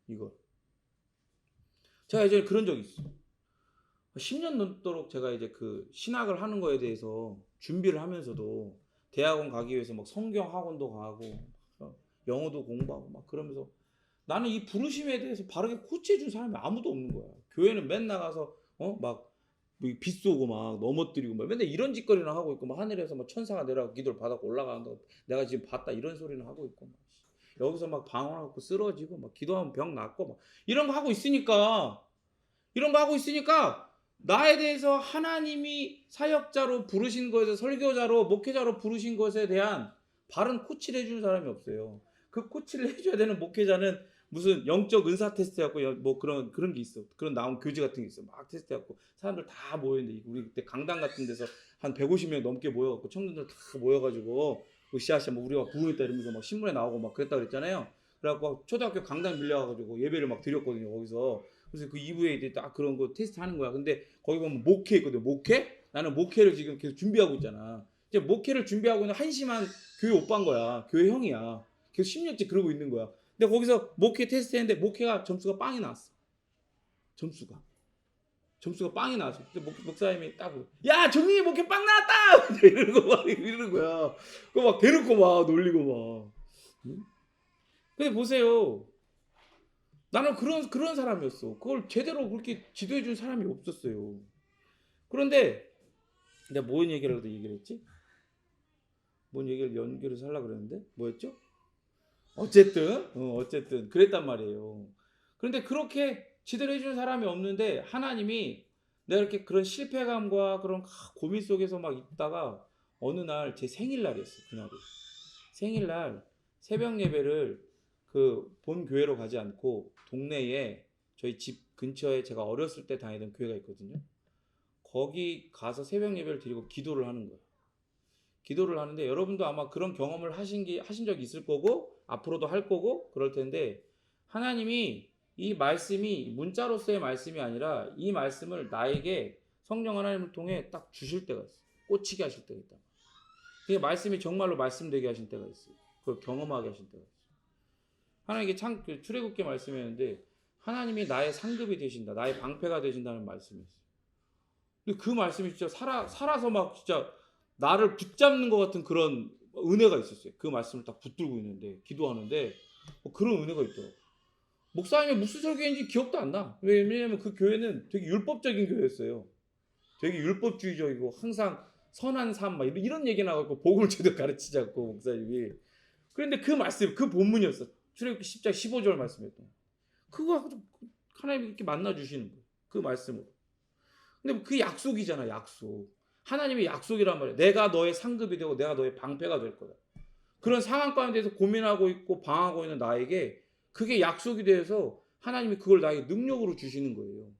이거. 제가 예전에 그런 적이 있어요. 10년 넘도록 제가 이제 그 신학을 하는 거에 대해서 준비를 하면서도 대학원 가기 위해서 막 성경 학원도 가고 영어도 공부하고 막 그러면서 나는 이 부르심에 대해서 바르게 코치해 준 사람이 아무도 없는 거야. 교회는 맨날 가서 막 뭐 빗쏘고 막 넘어뜨리고 막 맨날 이런 짓거리나 하고 있고 막 하늘에서 막 천사가 내려가 기도를 받았고 올라가는 거 내가 지금 봤다 이런 소리는 하고 있고 막 여기서 막 방언하고 쓰러지고 막 기도하면 병 낫고 막 이런 거 하고 있으니까 나에 대해서 하나님이 사역자로 부르신 것에 설교자로 목회자로 부르신 것에 대한 바른 코치를 해주는 사람이 없어요. 그 코치를 해줘야 되는 목회자는 무슨 영적 은사 테스트 해갖고 뭐 그런 게 있어. 그런 나온 교재 같은 게 있어. 막 테스트 해갖고 사람들 다 모였는데 우리 그때 강당 같은 데서 한 150명 넘게 모여갖고 청년들 다 모여가지고 으쌰으쌰 뭐 우리가 부흥했다 이러면서 막 신문에 나오고 막 그랬다 그랬잖아요. 그래갖고 초등학교 강당 빌려가지고 예배를 막 드렸거든요. 거기서. 그래서 그 2부에 이제 딱 그런 거 테스트 하는 거야. 근데 거기 보면 목회 있거든. 목회? 나는 목회를 지금 계속 준비하고 있잖아. 이제 목회를 준비하고 있는 한심한 교회 오빠인 거야. 교회 형이야. 계속 10년째 그러고 있는 거야. 근데 거기서 목회 테스트 했는데 목회가 점수가 빵이 나왔어. 점수가 빵이 나왔어. 근데 목사님이 딱 야 정민이 목회 빵 나왔다! 이러는 거 막 이러는 거야. 그거 막 대놓고 막 놀리고 막. 응? 근데 보세요. 나는 그런 사람이었어. 그걸 제대로 그렇게 지도해 준 사람이 없었어요. 그런데 내가 뭔 얘기를 했지? 뭔 얘기를 연결해서 하려고 그랬는데 뭐였죠? 어쨌든 그랬단 말이에요. 그런데 그렇게 지도를 해주는 사람이 없는데 하나님이 내가 이렇게 그런 실패감과 그런 고민 속에서 막 있다가 어느 날 제 생일날이었어요. 그날이 생일날 새벽 예배를 그 본 교회로 가지 않고 동네에 저희 집 근처에 제가 어렸을 때 다니던 교회가 있거든요. 거기 가서 새벽 예배를 드리고 기도를 하는 거예요. 기도를 하는데 여러분도 아마 그런 경험을 하신 적이 있을 거고 앞으로도 할 거고 그럴 텐데 하나님이 이 말씀이 문자로서의 말씀이 아니라 이 말씀을 나에게 성령 하나님을 통해 딱 주실 때가 있어요. 꽂히게 하실 때가 있다. 그 말씀이 정말로 말씀되게 하신 때가 있어요. 그걸 경험하게 하신 때가 있어요. 하나님께 출애굽기 말씀이었는데 하나님이 나의 상급이 되신다. 나의 방패가 되신다는 말씀이었어요. 근데 그 말씀이 진짜 살아서 막 진짜 나를 붙잡는 것 같은 그런 은혜가 있었어요. 그 말씀을 딱 붙들고 있는데 기도하는데 그런 은혜가 있더라고요. 목사님이 무슨 설교인지 기억도 안 나. 왜냐면 그 교회는 되게 율법적인 교회였어요. 되게 율법주의적이고 항상 선한 삶 막 이런 얘기 나가고 복음을 제대로 가르치지 않고 목사님이. 그런데 그 말씀, 그 본문이었어. 출애굽기 10장 15절 말씀이었던. 그거 하나님이 이렇게 만나 주시는 거예요. 그 말씀으로. 근데 그 약속이잖아, 약속. 하나님의 약속이란 말이야. 내가 너의 상급이 되고 내가 너의 방패가 될 거다. 그런 상황 가운데서 고민하고 있고 방황하고 있는 나에게 그게 약속이 돼서 하나님이 그걸 나에게 능력으로 주시는 거예요.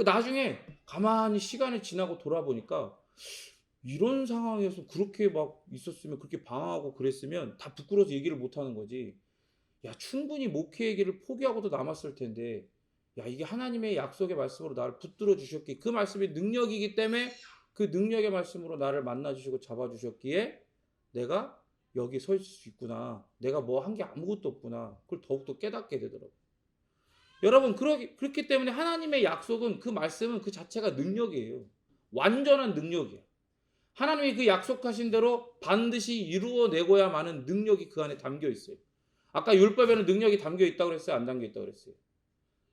나중에 가만히 시간이 지나고 돌아보니까 이런 상황에서 그렇게 막 있었으면 그렇게 방황하고 그랬으면 다 부끄러워서 얘기를 못하는 거지. 야 충분히 목회 얘기를 포기하고도 남았을 텐데 야 이게 하나님의 약속의 말씀으로 나를 붙들어 주셨기에 그 말씀이 능력이기 때문에 그 능력의 말씀으로 나를 만나주시고 잡아주셨기에 내가 여기 서 있을 수 있구나. 내가 뭐 한 게 아무것도 없구나. 그걸 더욱더 깨닫게 되더라고요. 여러분 그렇기 때문에 하나님의 약속은 그 말씀은 그 자체가 능력이에요. 완전한 능력이에요. 하나님이 그 약속하신 대로 반드시 이루어내고야만은 능력이 그 안에 담겨 있어요. 아까 율법에는 능력이 담겨 있다고 그랬어요? 안 담겨 있다고 그랬어요?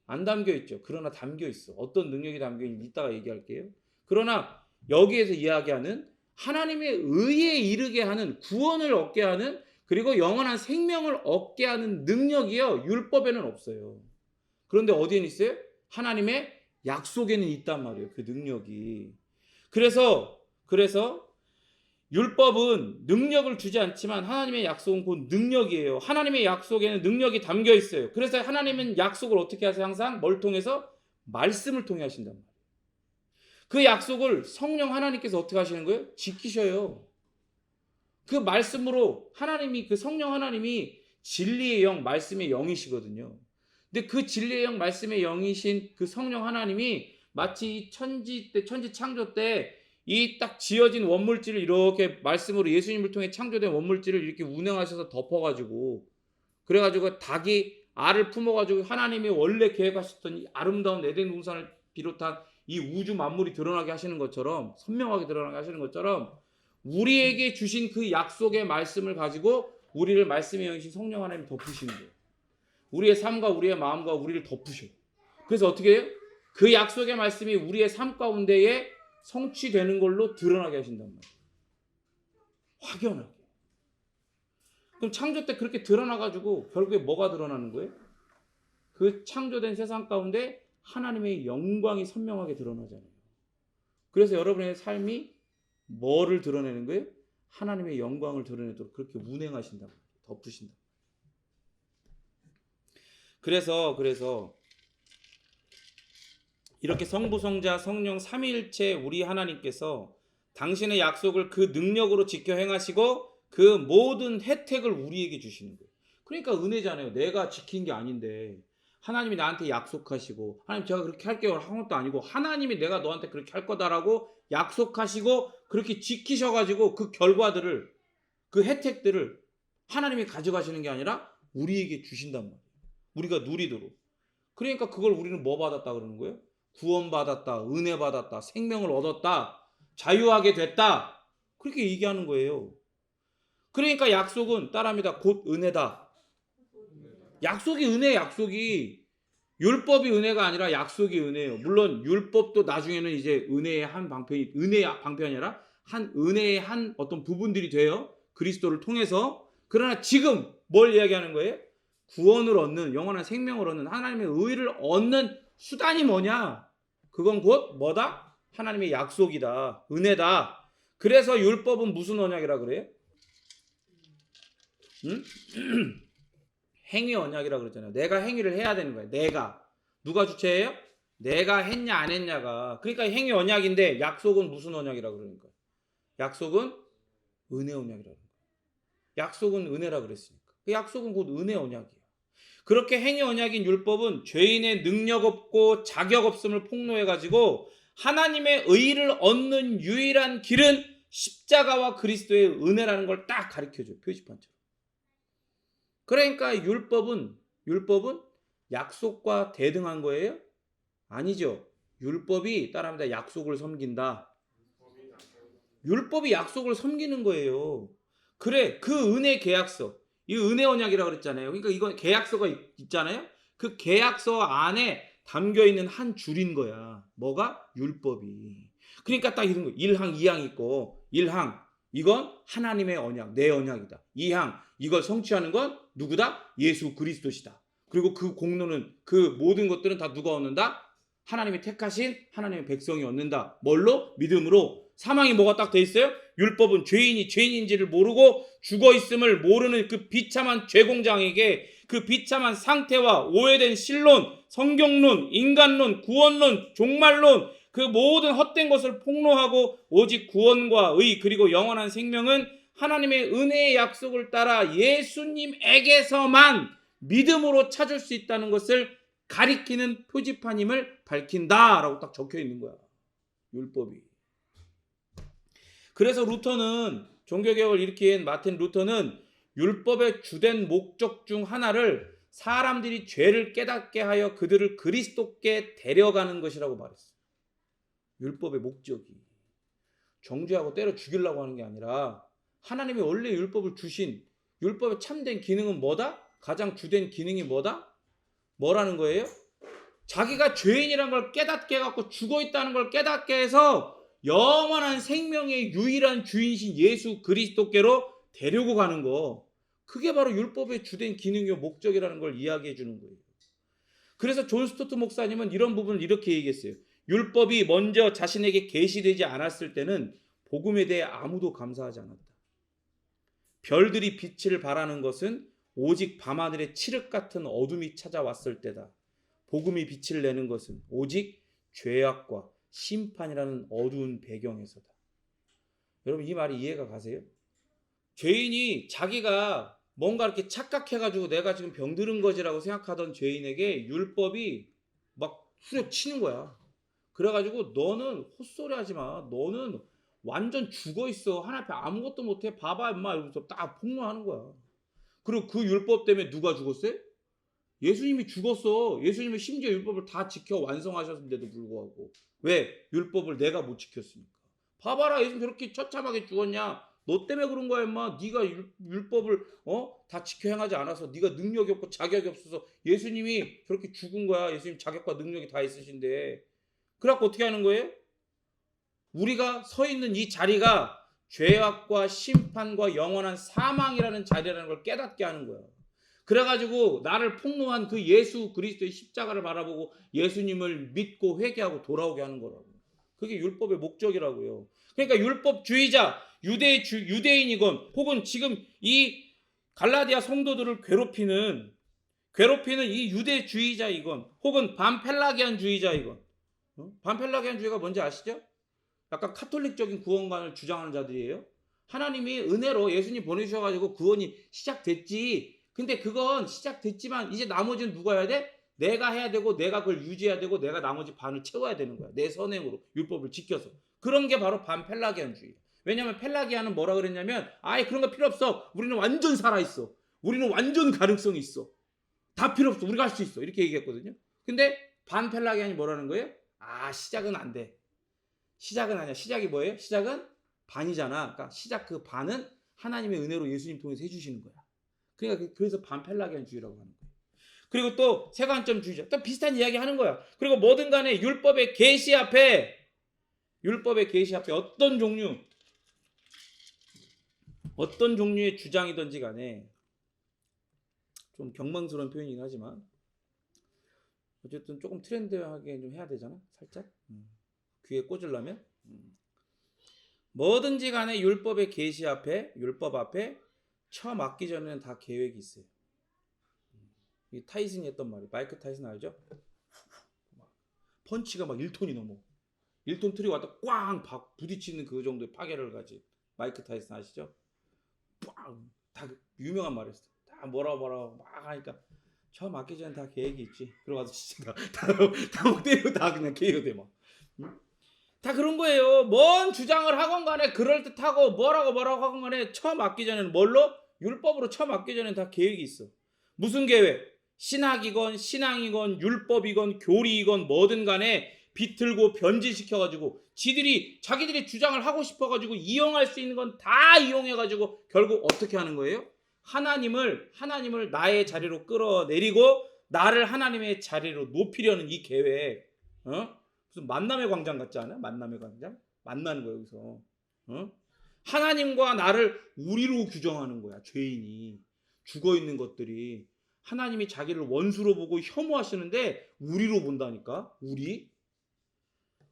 안 담겨 있죠. 그러나 담겨 있어. 어떤 능력이 담겨 있는지 이따가 얘기할게요. 그러나 여기에서 이야기하는 하나님의 의에 이르게 하는 구원을 얻게 하는 그리고 영원한 생명을 얻게 하는 능력이요. 율법에는 없어요. 그런데 어디에는 있어요? 하나님의 약속에는 있단 말이에요. 그 능력이. 그래서 율법은 능력을 주지 않지만 하나님의 약속은 곧 능력이에요. 하나님의 약속에는 능력이 담겨 있어요. 그래서 하나님은 약속을 어떻게 하세요? 항상 뭘 통해서? 말씀을 통해 하신단 말이에요. 그 약속을 성령 하나님께서 어떻게 하시는 거예요? 지키셔요. 그 말씀으로 하나님이 그 성령 하나님이 진리의 영, 말씀의 영이시거든요. 근데 그 진리의 영, 말씀의 영이신 그 성령 하나님이 마치 천지 창조 때 이 딱 지어진 원물질을 이렇게 말씀으로 예수님을 통해 창조된 원물질을 이렇게 운행하셔서 덮어가지고 그래가지고 닭이 알을 품어가지고 하나님이 원래 계획하셨던 이 아름다운 에덴 동산을 비롯한 이 우주 만물이 드러나게 하시는 것처럼 선명하게 드러나게 하시는 것처럼 우리에게 주신 그 약속의 말씀을 가지고 우리를 말씀의 영이신 성령 하나님이 덮으시는 거예요. 우리의 삶과 우리의 마음과 우리를 덮으셔. 그래서 어떻게 해요? 그 약속의 말씀이 우리의 삶 가운데에 성취되는 걸로 드러나게 하신단 말이에요. 확연하게. 그럼 창조 때 그렇게 드러나가지고 결국에 뭐가 드러나는 거예요? 그 창조된 세상 가운데 하나님의 영광이 선명하게 드러나잖아요. 그래서 여러분의 삶이 뭐를 드러내는 거예요? 하나님의 영광을 드러내도록 그렇게 운행하신다. 덮으신다. 그래서 이렇게 성부, 성자, 성령 삼위일체 우리 하나님께서 당신의 약속을 그 능력으로 지켜 행하시고 그 모든 혜택을 우리에게 주시는 거예요. 그러니까 은혜잖아요. 내가 지킨 게 아닌데 하나님이 나한테 약속하시고 하나님 제가 그렇게 할게요 한 것도 아니고 하나님이 내가 너한테 그렇게 할 거다라고 약속하시고 그렇게 지키셔가지고 그 결과들을 그 혜택들을 하나님이 가져가시는 게 아니라 우리에게 주신단 말이에요. 우리가 누리도록. 그러니까 그걸 우리는 뭐 받았다 그러는 거예요? 구원받았다, 은혜 받았다, 생명을 얻었다, 자유하게 됐다. 그렇게 얘기하는 거예요. 그러니까 약속은 따라합니다. 곧 은혜다. 약속이 은혜, 약속이. 율법이 은혜가 아니라 약속이 은혜예요. 물론 율법도 나중에는 이제 은혜의 한 방편이, 은혜의 방편이 아니라 한 은혜의 한 어떤 부분들이 돼요. 그리스도를 통해서. 그러나 지금 뭘 이야기하는 거예요? 구원을 얻는, 영원한 생명을 얻는, 하나님의 의를 얻는 수단이 뭐냐? 그건 곧 뭐다? 하나님의 약속이다. 은혜다. 그래서 율법은 무슨 언약이라 그래요? 응? 행위 언약이라고 그랬잖아요. 내가 행위를 해야 되는 거예요. 내가. 누가 주체예요? 내가 했냐 안 했냐가. 그러니까 행위 언약인데 약속은 무슨 언약이라고 그러니까. 약속은 은혜 언약이라고 그러는 거예요. 약속은 은혜라 그랬으니까. 그 약속은 곧 은혜 언약이에요. 그렇게 행위 언약인 율법은 죄인의 능력 없고 자격 없음을 폭로해가지고 하나님의 의를 얻는 유일한 길은 십자가와 그리스도의 은혜라는 걸 딱 가르쳐줘요. 표지판처럼. 그러니까 율법은 약속과 대등한 거예요? 아니죠. 율법이 따라합니다. 약속을 섬긴다. 율법이 약속을 섬기는 거예요. 그래, 그 은혜 계약서, 이 은혜 언약이라고 그랬잖아요. 그러니까 이거 계약서가 있잖아요. 그 계약서 안에 담겨 있는 한 줄인 거야. 뭐가? 율법이. 그러니까 딱 이런 거. 1항, 2항 있고 1항 이건 하나님의 언약, 내 언약이다. 2항 이걸 성취하는 건 누구다? 예수 그리스도시다. 그리고 그 공로는 그 모든 것들은 다 누가 얻는다? 하나님이 택하신 하나님의 백성이 얻는다. 뭘로? 믿음으로. 사망이 뭐가 딱 돼 있어요? 율법은 죄인이 죄인인지를 모르고 죽어 있음을 모르는 그 비참한 죄공장에게 그 비참한 상태와 오해된 신론, 성경론, 인간론, 구원론, 종말론 그 모든 헛된 것을 폭로하고 오직 구원과 의 그리고 영원한 생명은 하나님의 은혜의 약속을 따라 예수님에게서만 믿음으로 찾을 수 있다는 것을 가리키는 표지판임을 밝힌다라고 딱 적혀 있는 거야. 율법이. 그래서 루터는 종교개혁을 일으킨 마틴 루터는 율법의 주된 목적 중 하나를 사람들이 죄를 깨닫게 하여 그들을 그리스도께 데려가는 것이라고 말했어요. 율법의 목적이 정죄하고 때려 죽이려고 하는 게 아니라 하나님이 원래 율법을 주신 율법의 참된 기능은 뭐다? 가장 주된 기능이 뭐다? 뭐라는 거예요? 자기가 죄인이라는 걸 깨닫게 해갖고 죽어있다는 걸 깨닫게 해서 영원한 생명의 유일한 주인이신 예수 그리스도께로 데리고 가는 거. 그게 바로 율법의 주된 기능이요 목적이라는 걸 이야기해 주는 거예요. 그래서 존 스토트 목사님은 이런 부분을 이렇게 얘기했어요. 율법이 먼저 자신에게 계시되지 않았을 때는 복음에 대해 아무도 감사하지 않았다. 별들이 빛을 발하는 것은 오직 밤하늘에 칠흑 같은 어둠이 찾아왔을 때다. 복음이 빛을 내는 것은 오직 죄악과 심판이라는 어두운 배경에서다. 여러분 이 말이 이해가 가세요? 죄인이 자기가 뭔가 이렇게 착각해가지고 내가 지금 병들은 거지라고 생각하던 죄인에게 율법이 막 후려치는 거야. 그래가지고 너는 헛소리 하지 마. 너는 완전 죽어있어. 하나님 앞에 아무것도 못해. 봐봐 임마 이러면서 딱 폭로하는 거야. 그리고 그 율법 때문에 누가 죽었어요? 예수님이 죽었어. 예수님은 심지어 율법을 다 지켜 완성하셨는데도 불구하고. 왜? 율법을 내가 못 지켰으니까. 봐봐라 예수님 저렇게 처참하게 죽었냐. 너 때문에 그런 거야 임마. 네가 율법을 다 지켜 행하지 않아서 네가 능력이 없고 자격이 없어서 예수님이 저렇게 죽은 거야. 예수님 자격과 능력이 다 있으신데. 그래갖고 어떻게 하는 거예요? 우리가 서 있는 이 자리가 죄악과 심판과 영원한 사망이라는 자리라는 걸 깨닫게 하는 거야. 그래가지고 나를 폭로한 그 예수 그리스도의 십자가를 바라보고 예수님을 믿고 회개하고 돌아오게 하는 거라고. 그게 율법의 목적이라고요. 그러니까 율법주의자, 유대인이건 혹은 지금 이 갈라디아 성도들을 괴롭히는 이 유대주의자이건 혹은 반펠라기안주의자이건, 반펠라기안주의가 뭔지 아시죠? 약간 카톨릭적인 구원관을 주장하는 자들이에요. 하나님이 은혜로 예수님 보내주셔가지고 구원이 시작됐지. 근데 그건 시작됐지만 이제 나머지는 누가 해야 돼? 내가 해야 되고 내가 그걸 유지해야 되고 내가 나머지 반을 채워야 되는 거야. 내 선행으로 율법을 지켜서. 그런 게 바로 반펠라기안주의야. 왜냐하면 펠라기안은 뭐라 그랬냐면 아예 그런 거 필요 없어. 우리는 완전 살아있어. 우리는 완전 가능성이 있어. 다 필요 없어. 우리가 할 수 있어. 이렇게 얘기했거든요. 근데 반펠라기안이 뭐라는 거예요? 아, 시작은 안 돼. 시작은 아니야. 시작이 뭐예요? 시작은 반이잖아. 그러니까 시작 그 반은 하나님의 은혜로 예수님 통해서 해주시는 거야. 그러니까 그래서 반펠라기안주의라고 하는 거예요. 그리고 또 세관점주의자. 또 비슷한 이야기 하는 거야. 그리고 뭐든 간에 율법의 계시 앞에 어떤 종류의 주장이든지 간에 좀 경망스러운 표현이긴 하지만 어쨌든 조금 트렌드하게 좀 해야 되잖아. 살짝. 귀에 꽂으려면. 뭐든지 간에 율법 앞에 처음 맞기 전에는 다 계획이 있어요. 이 타이슨이 했던 말이, 마이크 타이슨 알죠? 펀치가 막 1톤이 넘어. 1톤 트리 왔다 꽝 부딪히는 그 정도의 파괴를 가진 마이크 타이슨 아시죠? 꽝! 다 유명한 말이었어. 다 뭐라고 막 하니까 처음 맞기 전에 다 계획이 있지. 그러고 가서 진짜 다 때리고 다 그냥 KO돼 막. 다 그런 거예요. 뭔 주장을 하건 간에 그럴듯하고 뭐라고 하건 간에 처음 맞기 전에는 뭘로? 율법으로 처음 맞기 전에는 다 계획이 있어. 무슨 계획? 신학이건 신앙이건 율법이건 교리이건 뭐든 간에 비틀고 변질시켜가지고 자기들이 주장을 하고 싶어가지고 이용할 수 있는 건 다 이용해가지고 결국 어떻게 하는 거예요? 하나님을 나의 자리로 끌어내리고 나를 하나님의 자리로 높이려는 이 계획. 무슨 만남의 광장 같지 않아? 만남의 광장? 만나는 거야 여기서. 하나님과 나를 우리로 규정하는 거야. 죄인이 죽어있는 것들이 하나님이 자기를 원수로 보고 혐오하시는데 우리로 본다니까. 우리.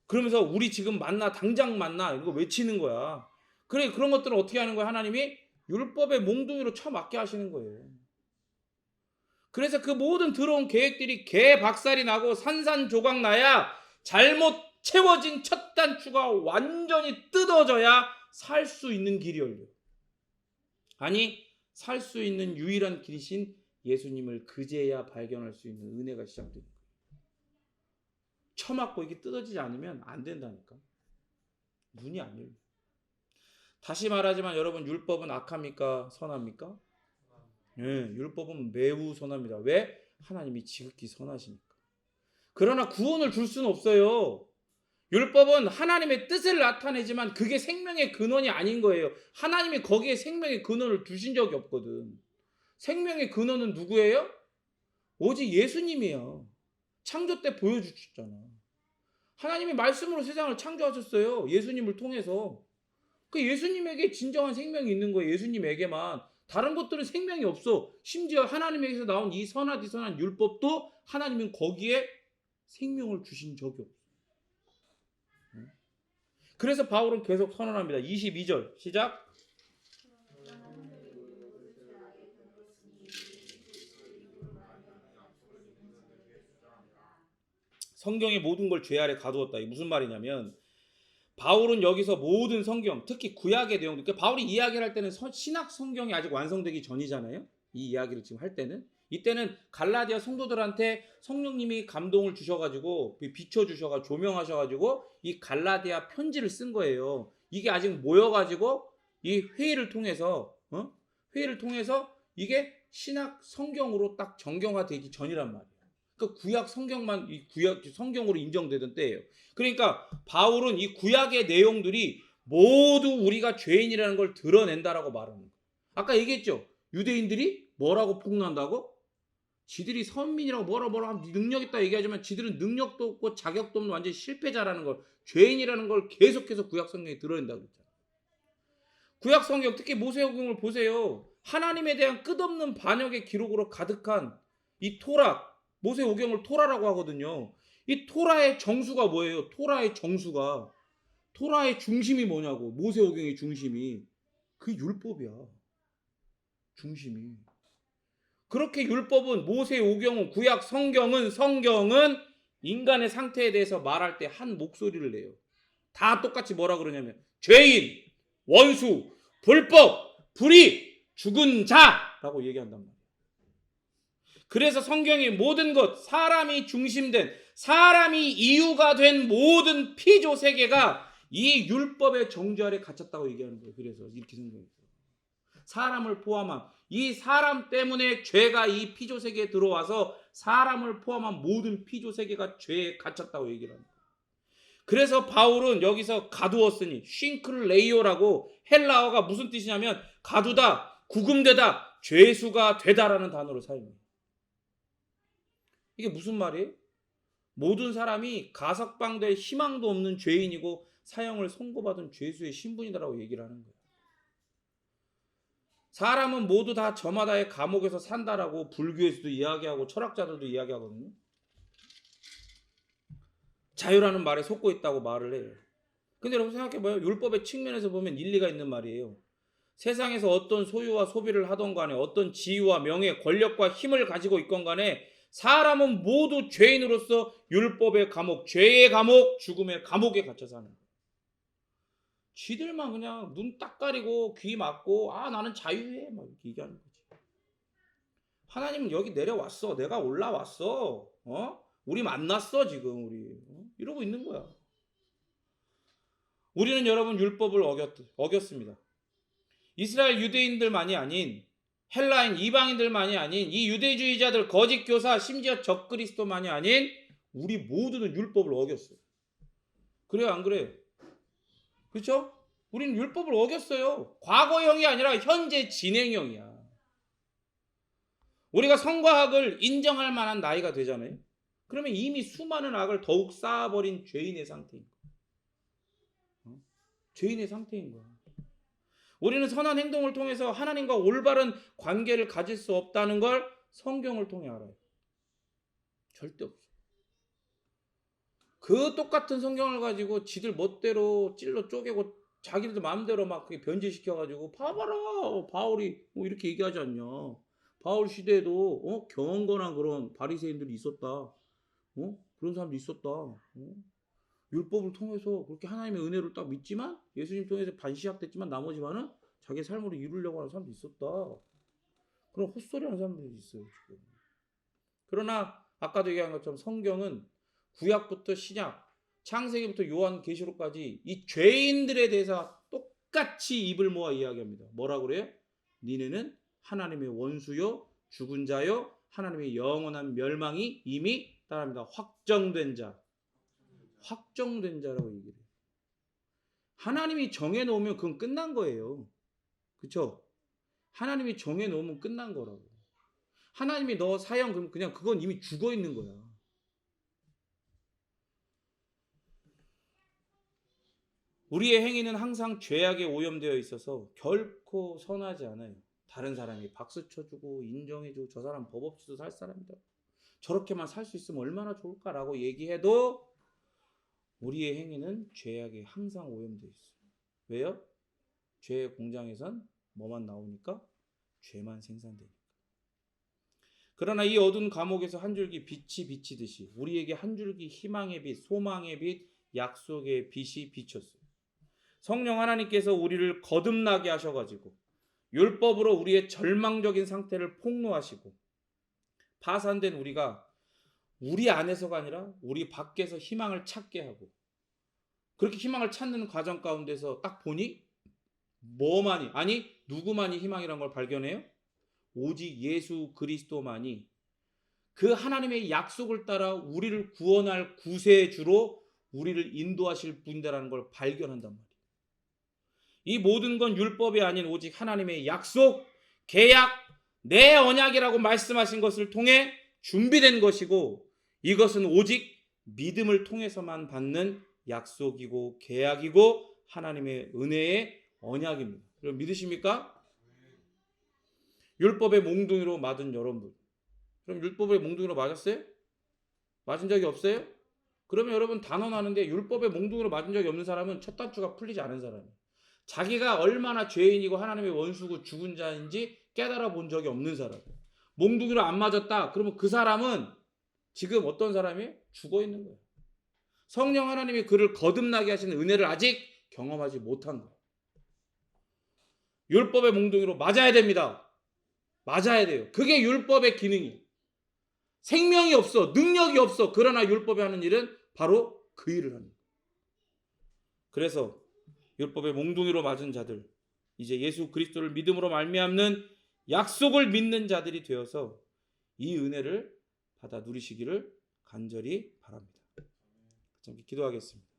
그러면서 우리 지금 당장 만나 이거 외치는 거야. 그래, 그런 것들은 어떻게 하는 거야? 하나님이 율법의 몽둥이로 쳐맞게 하시는 거예요. 그래서 그 모든 들어온 계획들이 개박살이 나고 산산조각 나야 잘못 채워진 첫 단추가 완전히 뜯어져야 살 수 있는 길이 열려. 아니, 살 수 있는 유일한 길이신 예수님을 그제야 발견할 수 있는 은혜가 시작됩니다. 쳐맞고 이게 뜯어지지 않으면 안 된다니까. 문이 안 열려. 다시 말하지만 여러분, 율법은 악합니까? 선합니까? 네, 율법은 매우 선합니다. 왜? 하나님이 지극히 선하시니까. 그러나 구원을 줄 수는 없어요. 율법은 하나님의 뜻을 나타내지만 그게 생명의 근원이 아닌 거예요. 하나님이 거기에 생명의 근원을 두신 적이 없거든. 생명의 근원은 누구예요? 오직 예수님이에요. 창조 때 보여주셨잖아. 하나님이 말씀으로 세상을 창조하셨어요. 예수님을 통해서. 그 예수님에게 진정한 생명이 있는 거예요. 예수님에게만. 다른 것들은 생명이 없어. 심지어 하나님에게서 나온 이 선한 율법도 하나님은 거기에 생명을 주신 적이 없어. 그래서 바울은 계속 선언합니다. 22절 시작. 성경의 모든 걸 죄 아래 가두었다. 이게 무슨 말이냐면 바울은 여기서 모든 성경, 특히 구약의 내용들, 그러니까 바울이 이야기를 할 때는 신약 성경이 아직 완성되기 전이잖아요. 이 이야기를 지금 할 때는. 이때는 갈라디아 성도들한테 성령님이 감동을 주셔가지고 비춰주셔가지고 조명하셔가지고 이 갈라디아 편지를 쓴 거예요. 이게 아직 모여가지고 이 회의를 통해서 이게 신약 성경으로 딱 정경화되기 전이란 말이에요. 그 구약 성경만 이 구약 성경으로 인정되던 때예요. 그러니까 바울은 이 구약의 내용들이 모두 우리가 죄인이라는 걸 드러낸다라고 말하는 거예요. 아까 얘기했죠. 유대인들이 뭐라고 폭로한다고? 지들이 선민이라고 뭐라 능력 있다 얘기하지만 지들은 능력도 없고 자격도 없는 완전 실패자라는 걸, 죄인이라는 걸 계속해서 구약 성경에 드러낸다고 그랬잖아요. 구약 성경 특히 모세오경을 보세요. 하나님에 대한 끝없는 반역의 기록으로 가득한 이 토라, 모세오경을 토라라고 하거든요. 이 토라의 정수가 뭐예요? 토라의 정수가, 토라의 중심이 뭐냐고. 모세오경의 중심이 그 율법이야. 중심이. 그렇게 율법은, 모세오경은, 구약 성경은 인간의 상태에 대해서 말할 때 한 목소리를 내요. 다 똑같이 뭐라 그러냐면 죄인, 원수, 불법, 불의, 죽은 자라고 얘기한단 말이에요. 그래서 성경의 모든 것, 사람이 중심된, 사람이 이유가 된 모든 피조 세계가 이 율법의 정죄 아래 갇혔다고 얘기하는 거예요. 그래서 이렇게 성경이 있어요. 사람을 포함한, 이 사람 때문에 죄가 이 피조 세계에 들어와서 사람을 포함한 모든 피조 세계가 죄에 갇혔다고 얘기를 합니다. 그래서 바울은 여기서 가두었으니, 싱클레이오라고, 헬라어가 무슨 뜻이냐면 가두다, 구금되다, 죄수가 되다라는 단어로 사용해요. 이게 무슨 말이에요? 모든 사람이 가석방될 희망도 없는 죄인이고 사형을 선고받은 죄수의 신분이다라고 얘기를 하는 거예요. 사람은 모두 다 저마다의 감옥에서 산다라고 불교에서도 이야기하고 철학자들도 이야기하거든요. 자유라는 말에 속고 있다고 말을 해요. 근데 여러분 생각해봐요. 율법의 측면에서 보면 일리가 있는 말이에요. 세상에서 어떤 소유와 소비를 하던 간에, 어떤 지위와 명예, 권력과 힘을 가지고 있건 간에 사람은 모두 죄인으로서 율법의 감옥, 죄의 감옥, 죽음의 감옥에 갇혀 사는 거예요. 쥐들만 그냥 눈 딱 가리고 귀 막고 나는 자유해 막 이렇게 얘기하는 거지. 하나님은 여기 내려왔어. 내가 올라왔어. 우리 만났어 지금 우리. 이러고 있는 거야. 우리는 여러분 율법을 어겼습니다. 이스라엘 유대인들만이 아닌, 헬라인 이방인들만이 아닌, 이 유대주의자들, 거짓 교사, 심지어 적그리스도만이 아닌 우리 모두는 율법을 어겼어요. 그래요 안 그래요? 그렇죠? 우리는 율법을 어겼어요. 과거형이 아니라 현재 진행형이야. 우리가 성과 학을 인정할 만한 나이가 되잖아요. 그러면 이미 수많은 악을 더욱 쌓아버린 죄인의 상태인 거야. 죄인의 상태인 거야. 우리는 선한 행동을 통해서 하나님과 올바른 관계를 가질 수 없다는 걸 성경을 통해 알아요. 절대 없어. 그 똑같은 성경을 가지고 지들 멋대로 찔러 쪼개고 자기들 마음대로 막 변질시켜가지고 봐봐라 바울이 이렇게 얘기하지 않냐. 바울 시대에도 경건한 그런 바리새인들이 있었다. 그런 사람도 있었다. 율법을 통해서 그렇게 하나님의 은혜를 딱 믿지만 예수님 통해서 반시약됐지만 나머지만은 자기 삶으로 이루려고 하는 사람도 있었다. 그런 헛소리하는 사람들이 있어요 지금. 그러나 아까도 얘기한 것처럼 성경은 구약부터 신약, 창세기부터 요한계시록까지 이 죄인들에 대해서 똑같이 입을 모아 이야기합니다. 뭐라 그래요? 니네는 하나님의 원수요, 죽은 자요, 하나님의 영원한 멸망이 이미 따릅니다. 확정된 자. 확정된 자라고 얘기를 해요. 하나님이 정해놓으면 그건 끝난 거예요. 그렇죠? 하나님이 정해놓으면 끝난 거라고. 하나님이 너 사형 그럼 그냥 그건 이미 죽어 있는 거야. 우리의 행위는 항상 죄악에 오염되어 있어서 결코 선하지 않아요. 다른 사람이 박수 쳐주고 인정해주고 저 사람 법 없이도 살 사람이다. 저렇게만 살 수 있으면 얼마나 좋을까라고 얘기해도 우리의 행위는 죄악에 항상 오염되어 있어요. 왜요? 죄의 공장에선 뭐만 나오니까? 죄만 생산되니까. 그러나 이 어두운 감옥에서 한 줄기 빛이 비치듯이 우리에게 한 줄기 희망의 빛, 소망의 빛, 약속의 빛이 비쳤어요. 성령 하나님께서 우리를 거듭나게 하셔가지고 율법으로 우리의 절망적인 상태를 폭로하시고 파산된 우리가 우리 안에서가 아니라 우리 밖에서 희망을 찾게 하고, 그렇게 희망을 찾는 과정 가운데서 딱 보니 누구만이 희망이란 걸 발견해요? 오직 예수 그리스도만이 그 하나님의 약속을 따라 우리를 구원할 구세주로 우리를 인도하실 분이라는 걸 발견한단 말이에요. 이 모든 건 율법이 아닌 오직 하나님의 약속, 계약, 내 언약이라고 말씀하신 것을 통해 준비된 것이고, 이것은 오직 믿음을 통해서만 받는 약속이고 계약이고 하나님의 은혜의 언약입니다. 여러분 믿으십니까? 율법의 몽둥이로 맞은 여러분, 그럼 율법의 몽둥이로 맞았어요? 맞은 적이 없어요? 그러면 여러분 단언하는데 율법의 몽둥이로 맞은 적이 없는 사람은 첫 단추가 풀리지 않은 사람이에요. 자기가 얼마나 죄인이고 하나님의 원수고 죽은 자인지 깨달아 본 적이 없는 사람. 몽둥이로 안 맞았다. 그러면 그 사람은 지금 어떤 사람이에요? 죽어 있는 거예요. 성령 하나님이 그를 거듭나게 하시는 은혜를 아직 경험하지 못한 거예요. 율법의 몽둥이로 맞아야 됩니다. 맞아야 돼요. 그게 율법의 기능이에요. 생명이 없어, 능력이 없어. 그러나 율법이 하는 일은 바로 그 일을 하는 거예요. 그래서 율법의 몽둥이로 맞은 자들, 이제 예수 그리스도를 믿음으로 말미암는 약속을 믿는 자들이 되어서 이 은혜를 받아 누리시기를 간절히 바랍니다. 기도하겠습니다.